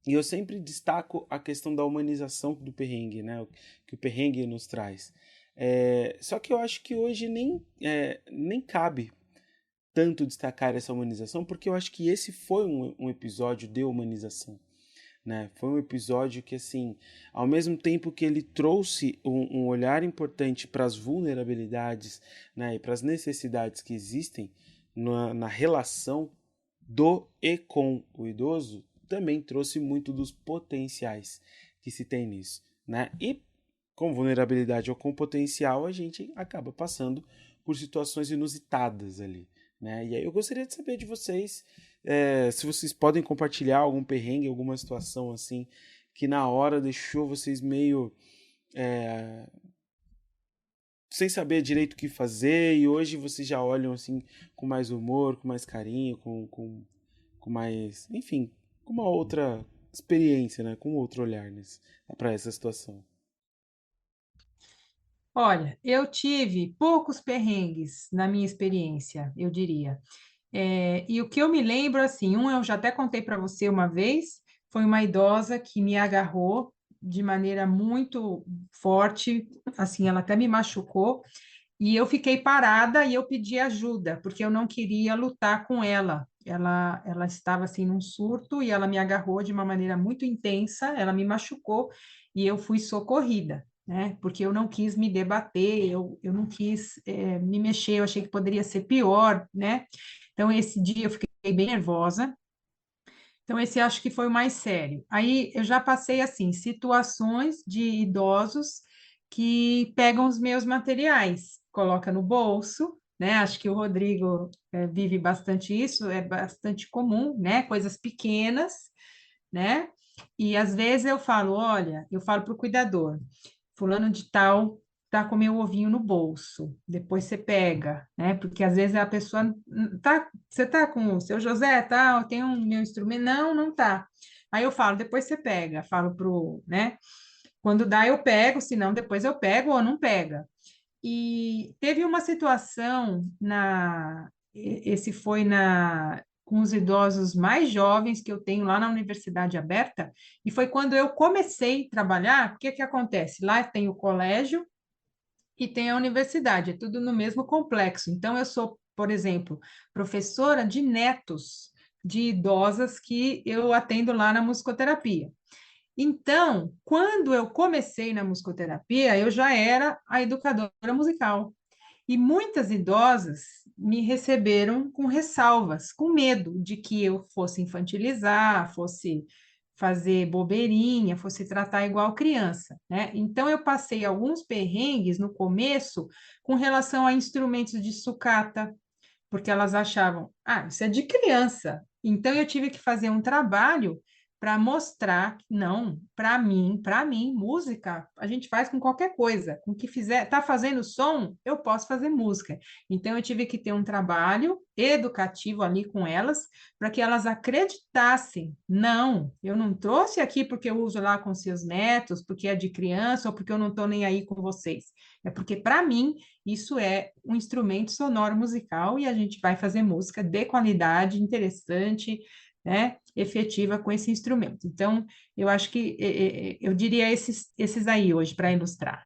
e eu sempre destaco a questão da humanização do perrengue, né, que o perrengue nos traz. Só que eu acho que hoje nem cabe tanto destacar essa humanização, porque eu acho que esse foi um episódio de humanização, né? Foi um episódio que, assim, ao mesmo tempo que ele trouxe um olhar importante para as vulnerabilidades, né, e para as necessidades que existem na relação do e com o idoso, também trouxe muito dos potenciais que se tem nisso, né? E com vulnerabilidade ou com potencial, a gente acaba passando por situações inusitadas ali, né? E aí eu gostaria de saber de vocês, se vocês podem compartilhar algum perrengue, alguma situação assim, que na hora deixou vocês meio sem saber direito o que fazer, e hoje vocês já olham assim com mais humor, com mais carinho, com mais, enfim, com uma outra experiência, né? Com outro olhar para essa situação. Olha, eu tive poucos perrengues na minha experiência, eu diria. E o que eu me lembro, assim, eu já até contei para você uma vez, foi uma idosa que me agarrou de maneira muito forte, assim, ela até me machucou, e eu fiquei parada e eu pedi ajuda, porque eu não queria lutar com ela. Ela estava, assim, num surto e ela me agarrou de uma maneira muito intensa, ela me machucou e eu fui socorrida. Né? Porque eu não quis me debater, eu não quis me mexer, eu achei que poderia ser pior, né? Então, esse dia eu fiquei bem nervosa. Então, esse acho que foi o mais sério. Aí, eu já passei, assim, situações de idosos que pegam os meus materiais, coloca no bolso, né? Acho que o Rodrigo vive bastante isso, é bastante comum, né? Coisas pequenas, né? E às vezes eu falo, olha, eu falo para o cuidador, fulano de tal tá com meu ovinho no bolso, depois você pega, né? Porque às vezes a pessoa tá, você tá com o seu José, tá? Eu tenho um meu instrumento, não tá. Aí eu falo, depois você pega, falo pro, né? Quando dá eu pego, se não depois eu pego ou não pega. E teve uma situação esse foi com os idosos mais jovens que eu tenho lá na Universidade Aberta, e foi quando eu comecei a trabalhar, porque que acontece? Lá tem o colégio e tem a universidade, é tudo no mesmo complexo. Então, eu sou, por exemplo, professora de netos de idosas que eu atendo lá na musicoterapia. Então, quando eu comecei na musicoterapia, eu já era a educadora musical. E muitas idosas me receberam com ressalvas, com medo de que eu fosse infantilizar, fosse fazer bobeirinha, fosse tratar igual criança, né? Então eu passei alguns perrengues no começo com relação a instrumentos de sucata, porque elas achavam, isso é de criança. Então eu tive que fazer um trabalho para mostrar que não, para mim, música a gente faz com qualquer coisa, com o que fizer, tá fazendo som, eu posso fazer música. Então eu tive que ter um trabalho educativo ali com elas, para que elas acreditassem, não, eu não trouxe aqui porque eu uso lá com seus netos, porque é de criança ou porque eu não estou nem aí com vocês. É porque para mim isso é um instrumento sonoro musical e a gente vai fazer música de qualidade, interessante, né, efetiva com esse instrumento. Então, eu acho que eu diria esses aí hoje para ilustrar.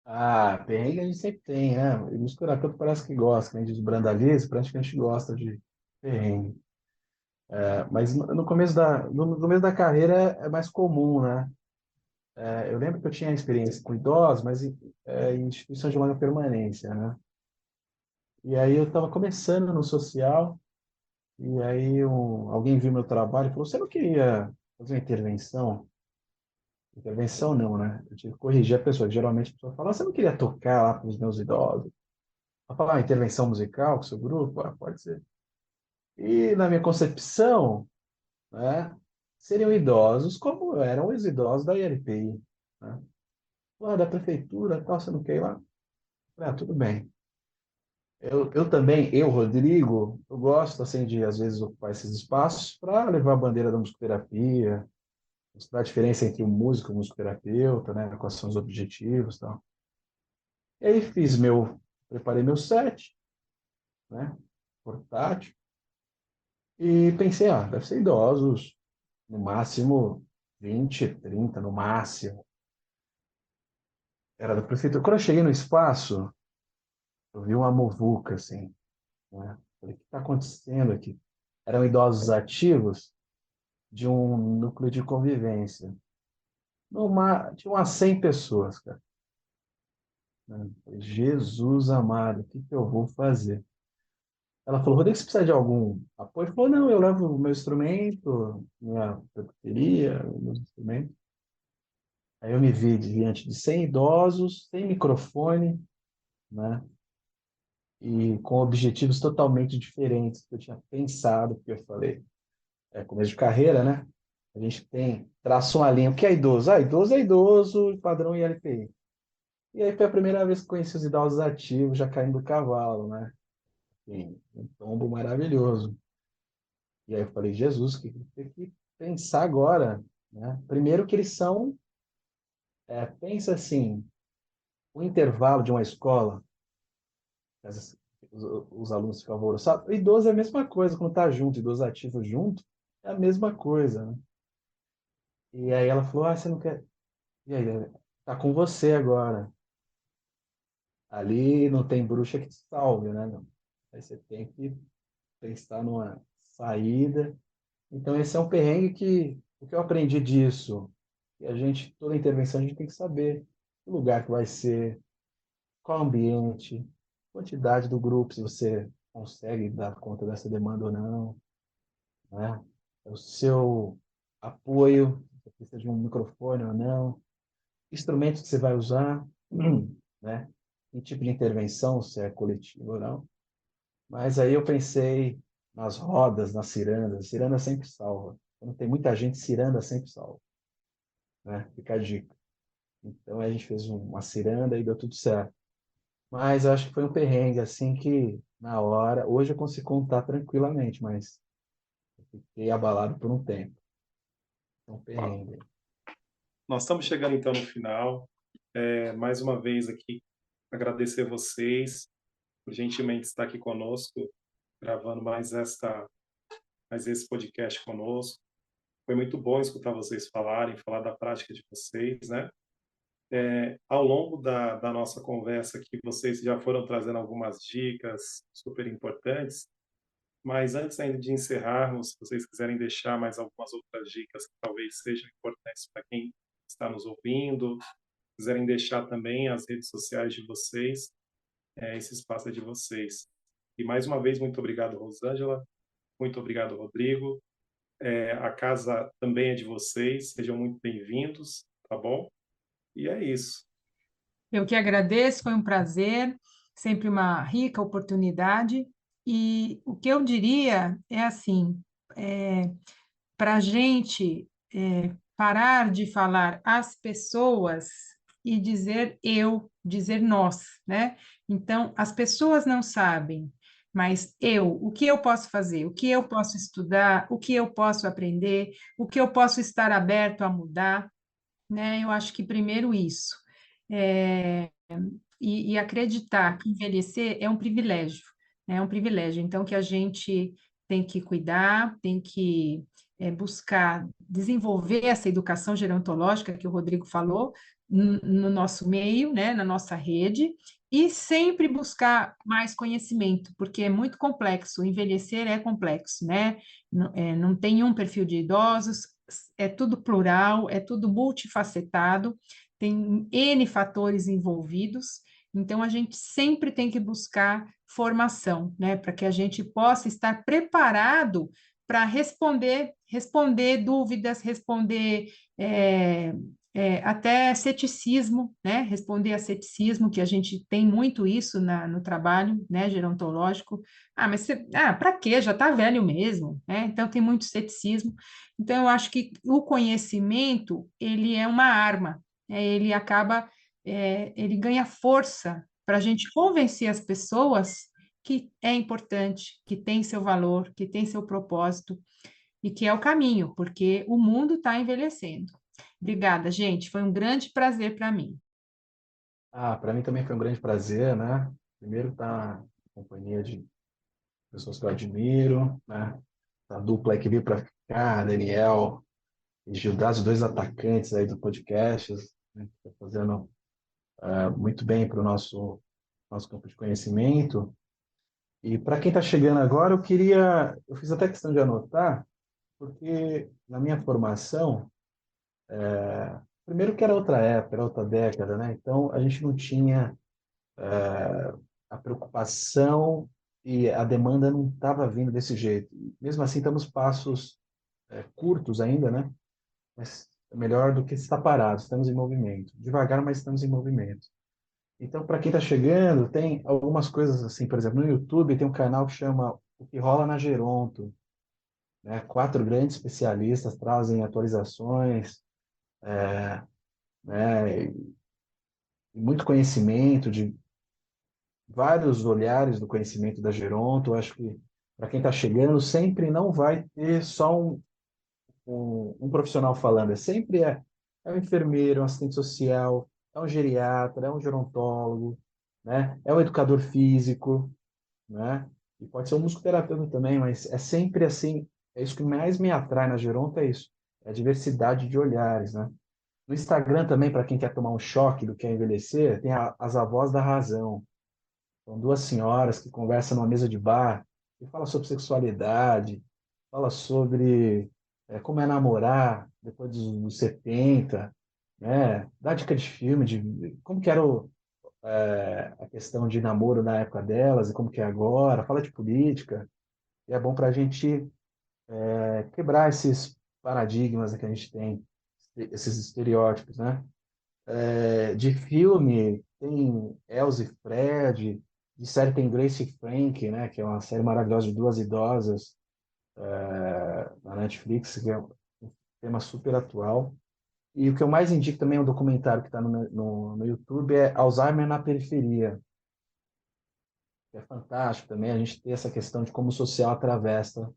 Ah, perrengue a gente sempre tem, né? E misturar tanto parece que gosta, né? Diz o Brandalize, parece que a gente gosta de perrengue. Mas no começo no começo da carreira é mais comum, né? Eu lembro que eu tinha experiência com idosos, mas em instituições de longa permanência, né? E aí eu estava começando no social, e aí alguém viu meu trabalho e falou, você não queria fazer uma intervenção? Intervenção não, né? Eu tive que corrigir a pessoa. Geralmente a pessoa fala, você não queria tocar lá para os meus idosos? Ela fala, intervenção musical com o seu grupo? Pode ser. E na minha concepção, né, seriam idosos como eram os idosos da ILPI, né? Da prefeitura, tal, você não quer ir lá? Tudo bem. Eu também, Rodrigo, eu gosto, assim, de, às vezes, ocupar esses espaços para levar a bandeira da musicoterapia, mostrar a diferença entre o músico e o musicoterapeuta, né? Quais são os objetivos e tal. E aí preparei meu set, né? Portátil, e pensei, deve ser idosos, no máximo 20, 30, no máximo. Era da prefeitura. Quando eu cheguei no espaço, eu vi uma muvuca, assim, né? Falei, o que está acontecendo aqui? Eram idosos ativos de um núcleo de convivência. Tinha umas 100 pessoas, cara. Né? Falei, Jesus amado, o que que eu vou fazer? Ela falou, Rodrigo, você precisa de algum apoio? Ele falou, não, eu levo o meu instrumento, minha bateria, meus instrumentos. Aí eu me vi diante de 100 idosos, sem microfone, né? E com objetivos totalmente diferentes do que eu tinha pensado, porque eu falei, começo de carreira, né? A gente traça uma linha. O que é idoso? Idoso é idoso, padrão ILPI. E aí foi a primeira vez que conheci os idosos ativos, já caindo do cavalo, né? Enfim, um tombo maravilhoso. E aí eu falei, Jesus, o que tem que pensar agora, né? Primeiro que eles são, pensa assim, o intervalo de uma escola, as- os alunos ficam alvoroçados. O idoso é a mesma coisa, quando tá junto, idoso ativo junto, é a mesma coisa, né? E aí ela falou, você não quer... E aí, tá com você agora. Ali não tem bruxa que te salve, né, meu? Aí você tem que pensar numa saída. Então, esse é um perrengue que... O que eu aprendi disso? Que toda intervenção, a gente tem que saber o lugar que vai ser, qual ambiente, quantidade do grupo, se você consegue dar conta dessa demanda ou não, né? O seu apoio, se você precisa de um microfone ou não, instrumentos que você vai usar, né? Que tipo de intervenção, se é coletivo ou não. Mas aí eu pensei nas rodas, nas cirandas. Ciranda sempre salva. Quando tem muita gente, ciranda sempre salva, né? Fica a dica. Então a gente fez uma ciranda e deu tudo certo. Mas eu acho que foi um perrengue, assim, que na hora... Hoje eu consigo contar tranquilamente, mas eu fiquei abalado por um tempo. Foi um Ó, perrengue. nós estamos chegando então no final. Mais uma vez aqui, agradecer vocês por gentilmente estar aqui conosco, gravando mais esse podcast conosco. Foi muito bom escutar vocês falar da prática de vocês, né? Ao longo da nossa conversa aqui, vocês já foram trazendo algumas dicas super importantes, mas antes ainda de encerrarmos, se vocês quiserem deixar mais algumas outras dicas que talvez sejam importantes para quem está nos ouvindo, quiserem deixar também as redes sociais de vocês, esse espaço é de vocês. E mais uma vez, muito obrigado, Rosângela, muito obrigado, Rodrigo. A casa também é de vocês, sejam muito bem-vindos, tá bom? E é isso. Eu que agradeço, foi um prazer, sempre uma rica oportunidade. E o que eu diria é assim, para a gente parar de falar as pessoas e dizer eu, dizer nós, né? Então, as pessoas não sabem, mas o que eu posso fazer, o que eu posso estudar, o que eu posso aprender, o que eu posso estar aberto a mudar, né? Eu acho que primeiro isso. É, e acreditar que envelhecer é um privilégio, né? É um privilégio. Então, que a gente tem que cuidar, tem que buscar desenvolver essa educação gerontológica que o Rodrigo falou no nosso meio, né? Na nossa rede, e sempre buscar mais conhecimento, porque é muito complexo, envelhecer é complexo, né? Não tem um perfil de idosos, é tudo plural, é tudo multifacetado, tem N fatores envolvidos, então a gente sempre tem que buscar formação, né, para que a gente possa estar preparado para responder dúvidas, responder até ceticismo, né, responder a ceticismo, que a gente tem muito isso no trabalho, né, gerontológico. Para quê? Já está velho mesmo, né? Então tem muito ceticismo. Então eu acho que o conhecimento, ele é uma arma, ele acaba, ele ganha força para a gente convencer as pessoas que é importante, que tem seu valor, que tem seu propósito e que é o caminho, porque o mundo está envelhecendo. Obrigada, gente. Foi um grande prazer para mim. Para mim também foi um grande prazer, né? Primeiro estar em companhia de pessoas que eu admiro, né? A dupla aí que veio para ficar, Daniel e Gildas, os dois atacantes aí do podcast, né? Que tá fazendo muito bem para o nosso campo de conhecimento. E para quem está chegando agora, eu fiz até questão de anotar, porque na minha formação, primeiro que era outra época, era outra década, né? Então a gente não tinha a preocupação e a demanda não estava vindo desse jeito. Mesmo assim, estamos passos curtos ainda, né? Mas é melhor do que estar parado, estamos em movimento. Devagar, mas estamos em movimento. Então, para quem está chegando, tem algumas coisas assim, por exemplo, no YouTube tem um canal que chama O que rola na Geronto, né? 4 grandes especialistas trazem atualizações, né? E muito conhecimento de vários olhares do conhecimento da Geronto. Eu acho que para quem está chegando, sempre não vai ter só um profissional falando, é um enfermeiro, um assistente social, é um geriatra, é um gerontólogo, né? É um educador físico, né? E pode ser um musicoterapeuta também, mas é sempre assim. É isso que mais me atrai na Geronto, é isso. É a diversidade de olhares, né? No Instagram também, para quem quer tomar um choque do que é envelhecer, tem as avós da razão. São duas senhoras que conversam numa mesa de bar e fala sobre sexualidade, fala sobre como é namorar depois dos 70, né? Dá dica de filme, de como que era a questão de namoro na época delas e como que é agora, fala de política. E é bom para a gente quebrar esses paradigmas que a gente tem, esses estereótipos, né? De filme, tem Elsa e Fred, de série tem Grace e Frank, né, que é uma série maravilhosa de duas idosas na Netflix, que é um tema super atual. E o que eu mais indico também é um documentário que está no YouTube, é Alzheimer na Periferia, que é fantástico também, a gente tem essa questão de como o social atravessa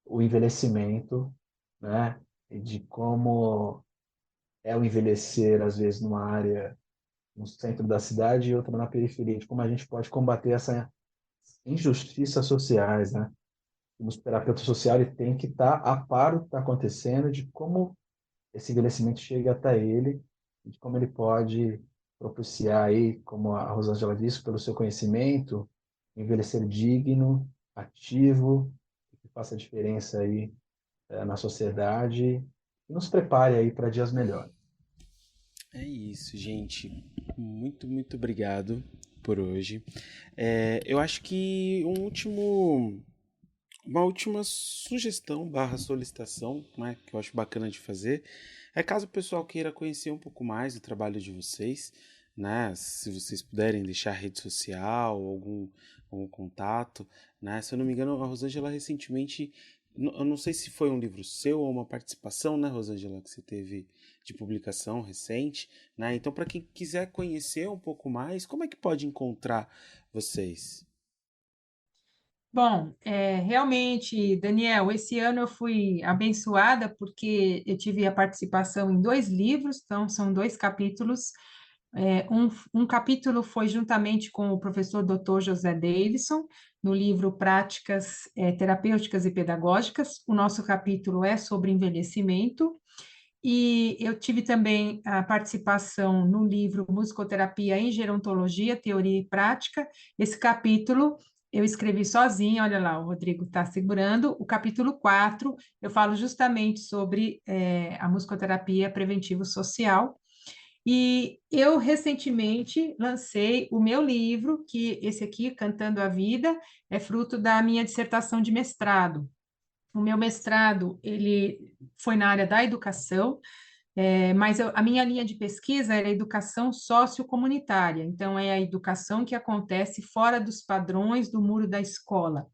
o envelhecimento, né, e de como é o envelhecer, às vezes, numa área no centro da cidade e outra na periferia, de como a gente pode combater essas injustiças sociais, né? O musicoterapeuta social ele tem que estar a par do que está acontecendo, de como esse envelhecimento chega até ele, de como ele pode propiciar aí, como a Rosângela disse, pelo seu conhecimento, envelhecer digno, ativo, que faça diferença aí na sociedade e nos prepare aí para dias melhores. É isso, gente. Muito obrigado por hoje. Eu acho que uma última sugestão barra solicitação, né, que eu acho bacana de fazer, é caso o pessoal queira conhecer um pouco mais do trabalho de vocês, né, se vocês puderem deixar rede social, algum contato, né, se eu não me engano, a Rosângela recentemente, eu não sei se foi um livro seu ou uma participação, né, Rosângela, que você teve de publicação recente, né, então para quem quiser conhecer um pouco mais, como é que pode encontrar vocês? Bom, realmente, Daniel, esse ano eu fui abençoada porque eu tive a participação em 2 livros, então são 2 capítulos. Um capítulo foi juntamente com o professor Dr. José Davidson, no livro Práticas, Terapêuticas e Pedagógicas. O nosso capítulo é sobre envelhecimento. E eu tive também a participação no livro Musicoterapia em Gerontologia, Teoria e Prática. Esse capítulo eu escrevi sozinha, olha lá, o Rodrigo está segurando. O capítulo 4, eu falo justamente sobre a musicoterapia preventivo-social. E eu recentemente lancei o meu livro, que esse aqui, Cantando a Vida, é fruto da minha dissertação de mestrado. O meu mestrado, ele foi na área da educação, mas a minha linha de pesquisa era educação sociocomunitária, então é a educação que acontece fora dos padrões do muro da escola.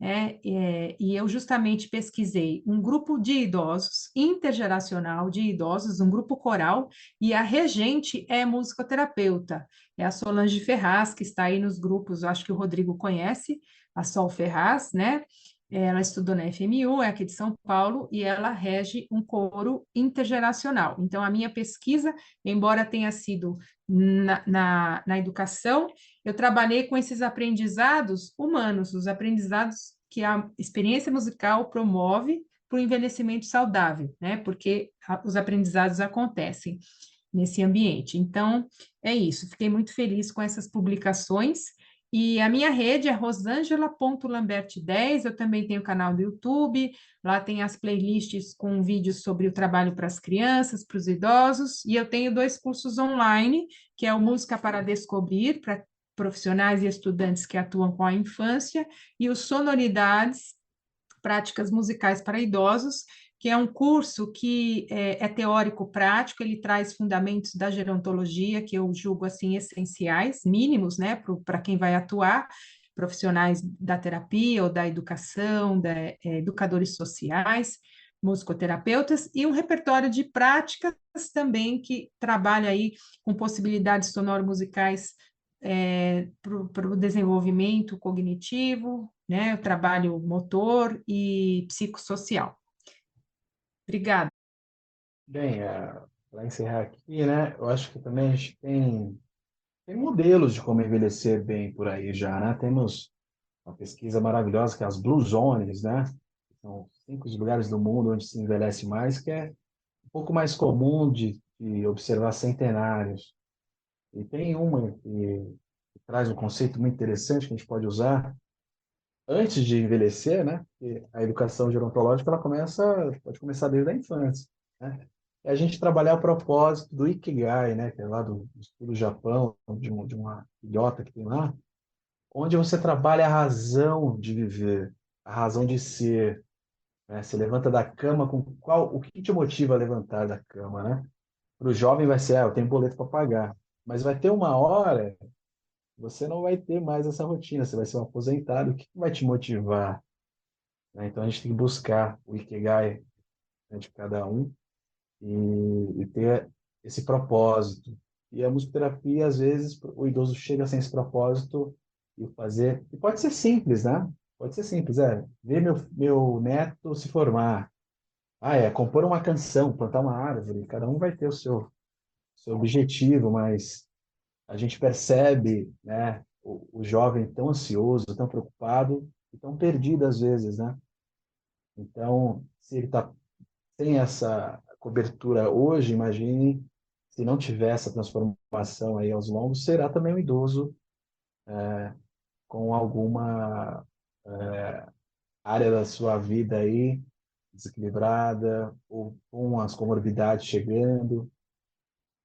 e eu justamente pesquisei um grupo de idosos, intergeracional de idosos, um grupo coral, e a regente é musicoterapeuta, é a Solange Ferraz, que está aí nos grupos, eu acho que o Rodrigo conhece, a Sol Ferraz, né? Ela estudou na FMU, é aqui de São Paulo, e ela rege um coro intergeracional. Então, a minha pesquisa, embora tenha sido na educação, eu trabalhei com esses aprendizados humanos, os aprendizados que a experiência musical promove para o envelhecimento saudável, né? Porque os aprendizados acontecem nesse ambiente. Então, é isso. Fiquei muito feliz com essas publicações. E a minha rede é rosangela.lambert10. Eu também tenho canal do YouTube. Lá tem as playlists com vídeos sobre o trabalho para as crianças, para os idosos. E eu tenho 2 cursos online, que é o Música para Descobrir, para profissionais e estudantes que atuam com a infância, e o Sonoridades, Práticas Musicais para Idosos, que é um curso que é teórico-prático, ele traz fundamentos da gerontologia, que eu julgo assim essenciais, mínimos, né, para quem vai atuar, profissionais da terapia ou da educação, educadores sociais, musicoterapeutas, e um repertório de práticas também que trabalha aí com possibilidades sonoro-musicais para o desenvolvimento cognitivo, né, o trabalho motor e psicossocial. Obrigada. Bem, para encerrar aqui, né, eu acho que também a gente tem modelos de como envelhecer bem por aí já, né? Temos uma pesquisa maravilhosa que é as Blue Zones, né? São 5 lugares do mundo onde se envelhece mais, que é um pouco mais comum de observar centenários. E tem uma que traz um conceito muito interessante que a gente pode usar antes de envelhecer, né? Porque a educação gerontológica pode começar desde a infância, né? É a gente trabalhar o propósito do Ikigai, né? Que é lá do Japão, de uma ilhota que tem lá, onde você trabalha a razão de viver, a razão de ser, né? Você levanta da cama com o que te motiva a levantar da cama, né? Para o jovem vai ser, eu tenho boleto para pagar, mas vai ter uma hora você não vai ter mais essa rotina, você vai ser um aposentado, o que vai te motivar, né? Então a gente tem que buscar o Ikigai, né, de cada um e ter esse propósito. E a musicoterapia, às vezes, o idoso chega sem esse propósito e pode ser simples, né? Pode ser simples, ver meu neto se formar. Compor uma canção, plantar uma árvore, cada um vai ter o seu objetivo, mas a gente percebe, né, o jovem tão ansioso, tão preocupado e tão perdido às vezes, né? Então, se ele está sem essa cobertura hoje, imagine se não tiver essa transformação aí aos longos, será também um idoso com alguma área da sua vida aí desequilibrada ou com as comorbidades chegando.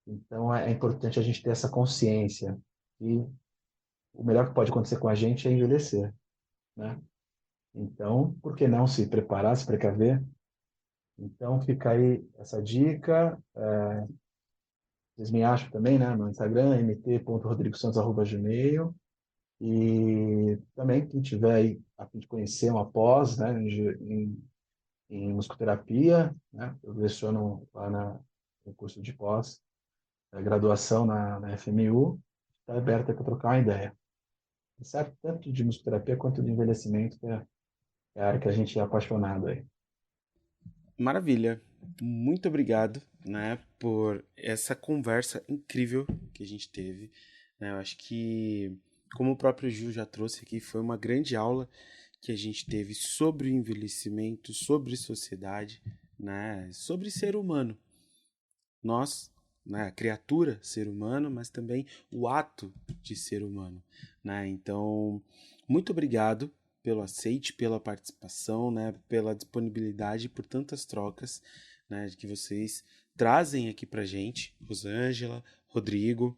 Então, é importante a gente ter essa consciência e o melhor que pode acontecer com a gente é envelhecer, né? Então, por que não se preparar, se precaver? Então, fica aí essa dica. Vocês me acham também, né, no Instagram, mt.rodrigosantos@gmail. E também, quem tiver aí a fim de conhecer uma pós, né, em musicoterapia, né, eu leciono lá no curso de pós, graduação na FMU, está aberta para trocar uma ideia. Certo? Tanto de musicoterapia quanto de envelhecimento, que é a área que a gente é apaixonado aí. Maravilha. Muito obrigado, né, por essa conversa incrível que a gente teve, né? Eu acho que, como o próprio Gil já trouxe aqui, foi uma grande aula que a gente teve sobre o envelhecimento, sobre sociedade, né, sobre ser humano. Nós, né, a criatura ser humano, mas também o ato de ser humano, né? Então, muito obrigado pelo aceite, pela participação, né, pela disponibilidade, por tantas trocas, né, que vocês trazem aqui pra gente, Rosângela, Rodrigo.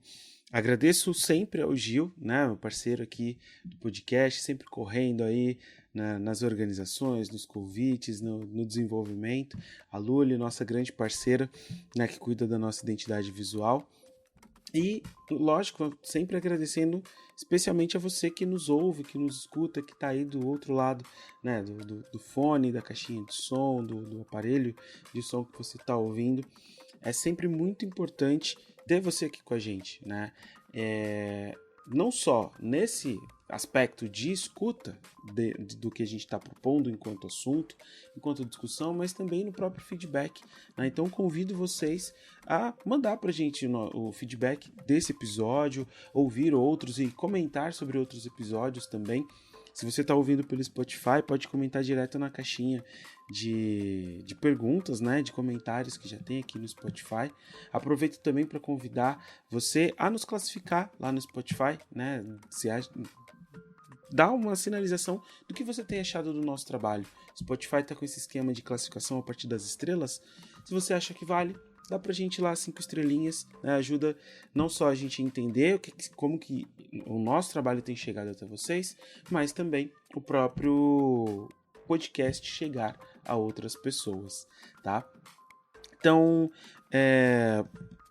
Agradeço sempre ao Gil, né, meu parceiro aqui do podcast, sempre correndo aí nas organizações, nos convites, no desenvolvimento. A Luli, nossa grande parceira, né, que cuida da nossa identidade visual. E, lógico, sempre agradecendo especialmente a você que nos ouve, que nos escuta, que está aí do outro lado, né, do fone, da caixinha de som, do aparelho de som que você está ouvindo. É sempre muito importante ter você aqui com a gente, né? Não só nesse aspecto de escuta do que a gente está propondo enquanto assunto, enquanto discussão, mas também no próprio feedback, né? Então convido vocês a mandar para a gente o feedback desse episódio, ouvir outros e comentar sobre outros episódios também. Se você está ouvindo pelo Spotify, pode comentar direto na caixinha de perguntas, né, de comentários que já tem aqui no Spotify. Aproveito também para convidar você a nos classificar lá no Spotify, né, dá uma sinalização do que você tem achado do nosso trabalho. O Spotify está com esse esquema de classificação a partir das estrelas. Se você acha que vale, dá pra gente lá 5 estrelinhas, né? Ajuda não só a gente a entender como que o nosso trabalho tem chegado até vocês, mas também o próprio podcast chegar a outras pessoas, tá? Então,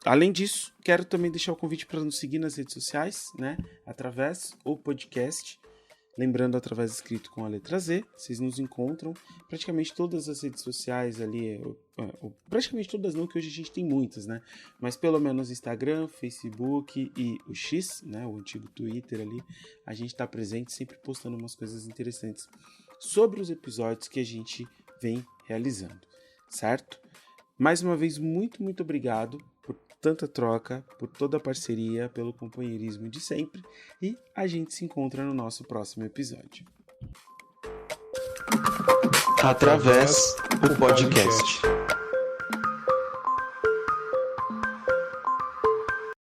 além disso, quero também deixar o convite para nos seguir nas redes sociais, né? Através do podcast. Lembrando, através escrito com a letra Z, vocês nos encontram praticamente todas as redes sociais ali, praticamente todas não, que hoje a gente tem muitas, né? Mas pelo menos Instagram, Facebook e o X, né? O antigo Twitter ali, a gente está presente, sempre postando umas coisas interessantes sobre os episódios que a gente vem realizando, certo? Mais uma vez, muito, muito obrigado por tanta troca, por toda a parceria, pelo companheirismo de sempre, e a gente se encontra no nosso próximo episódio. Através do podcast.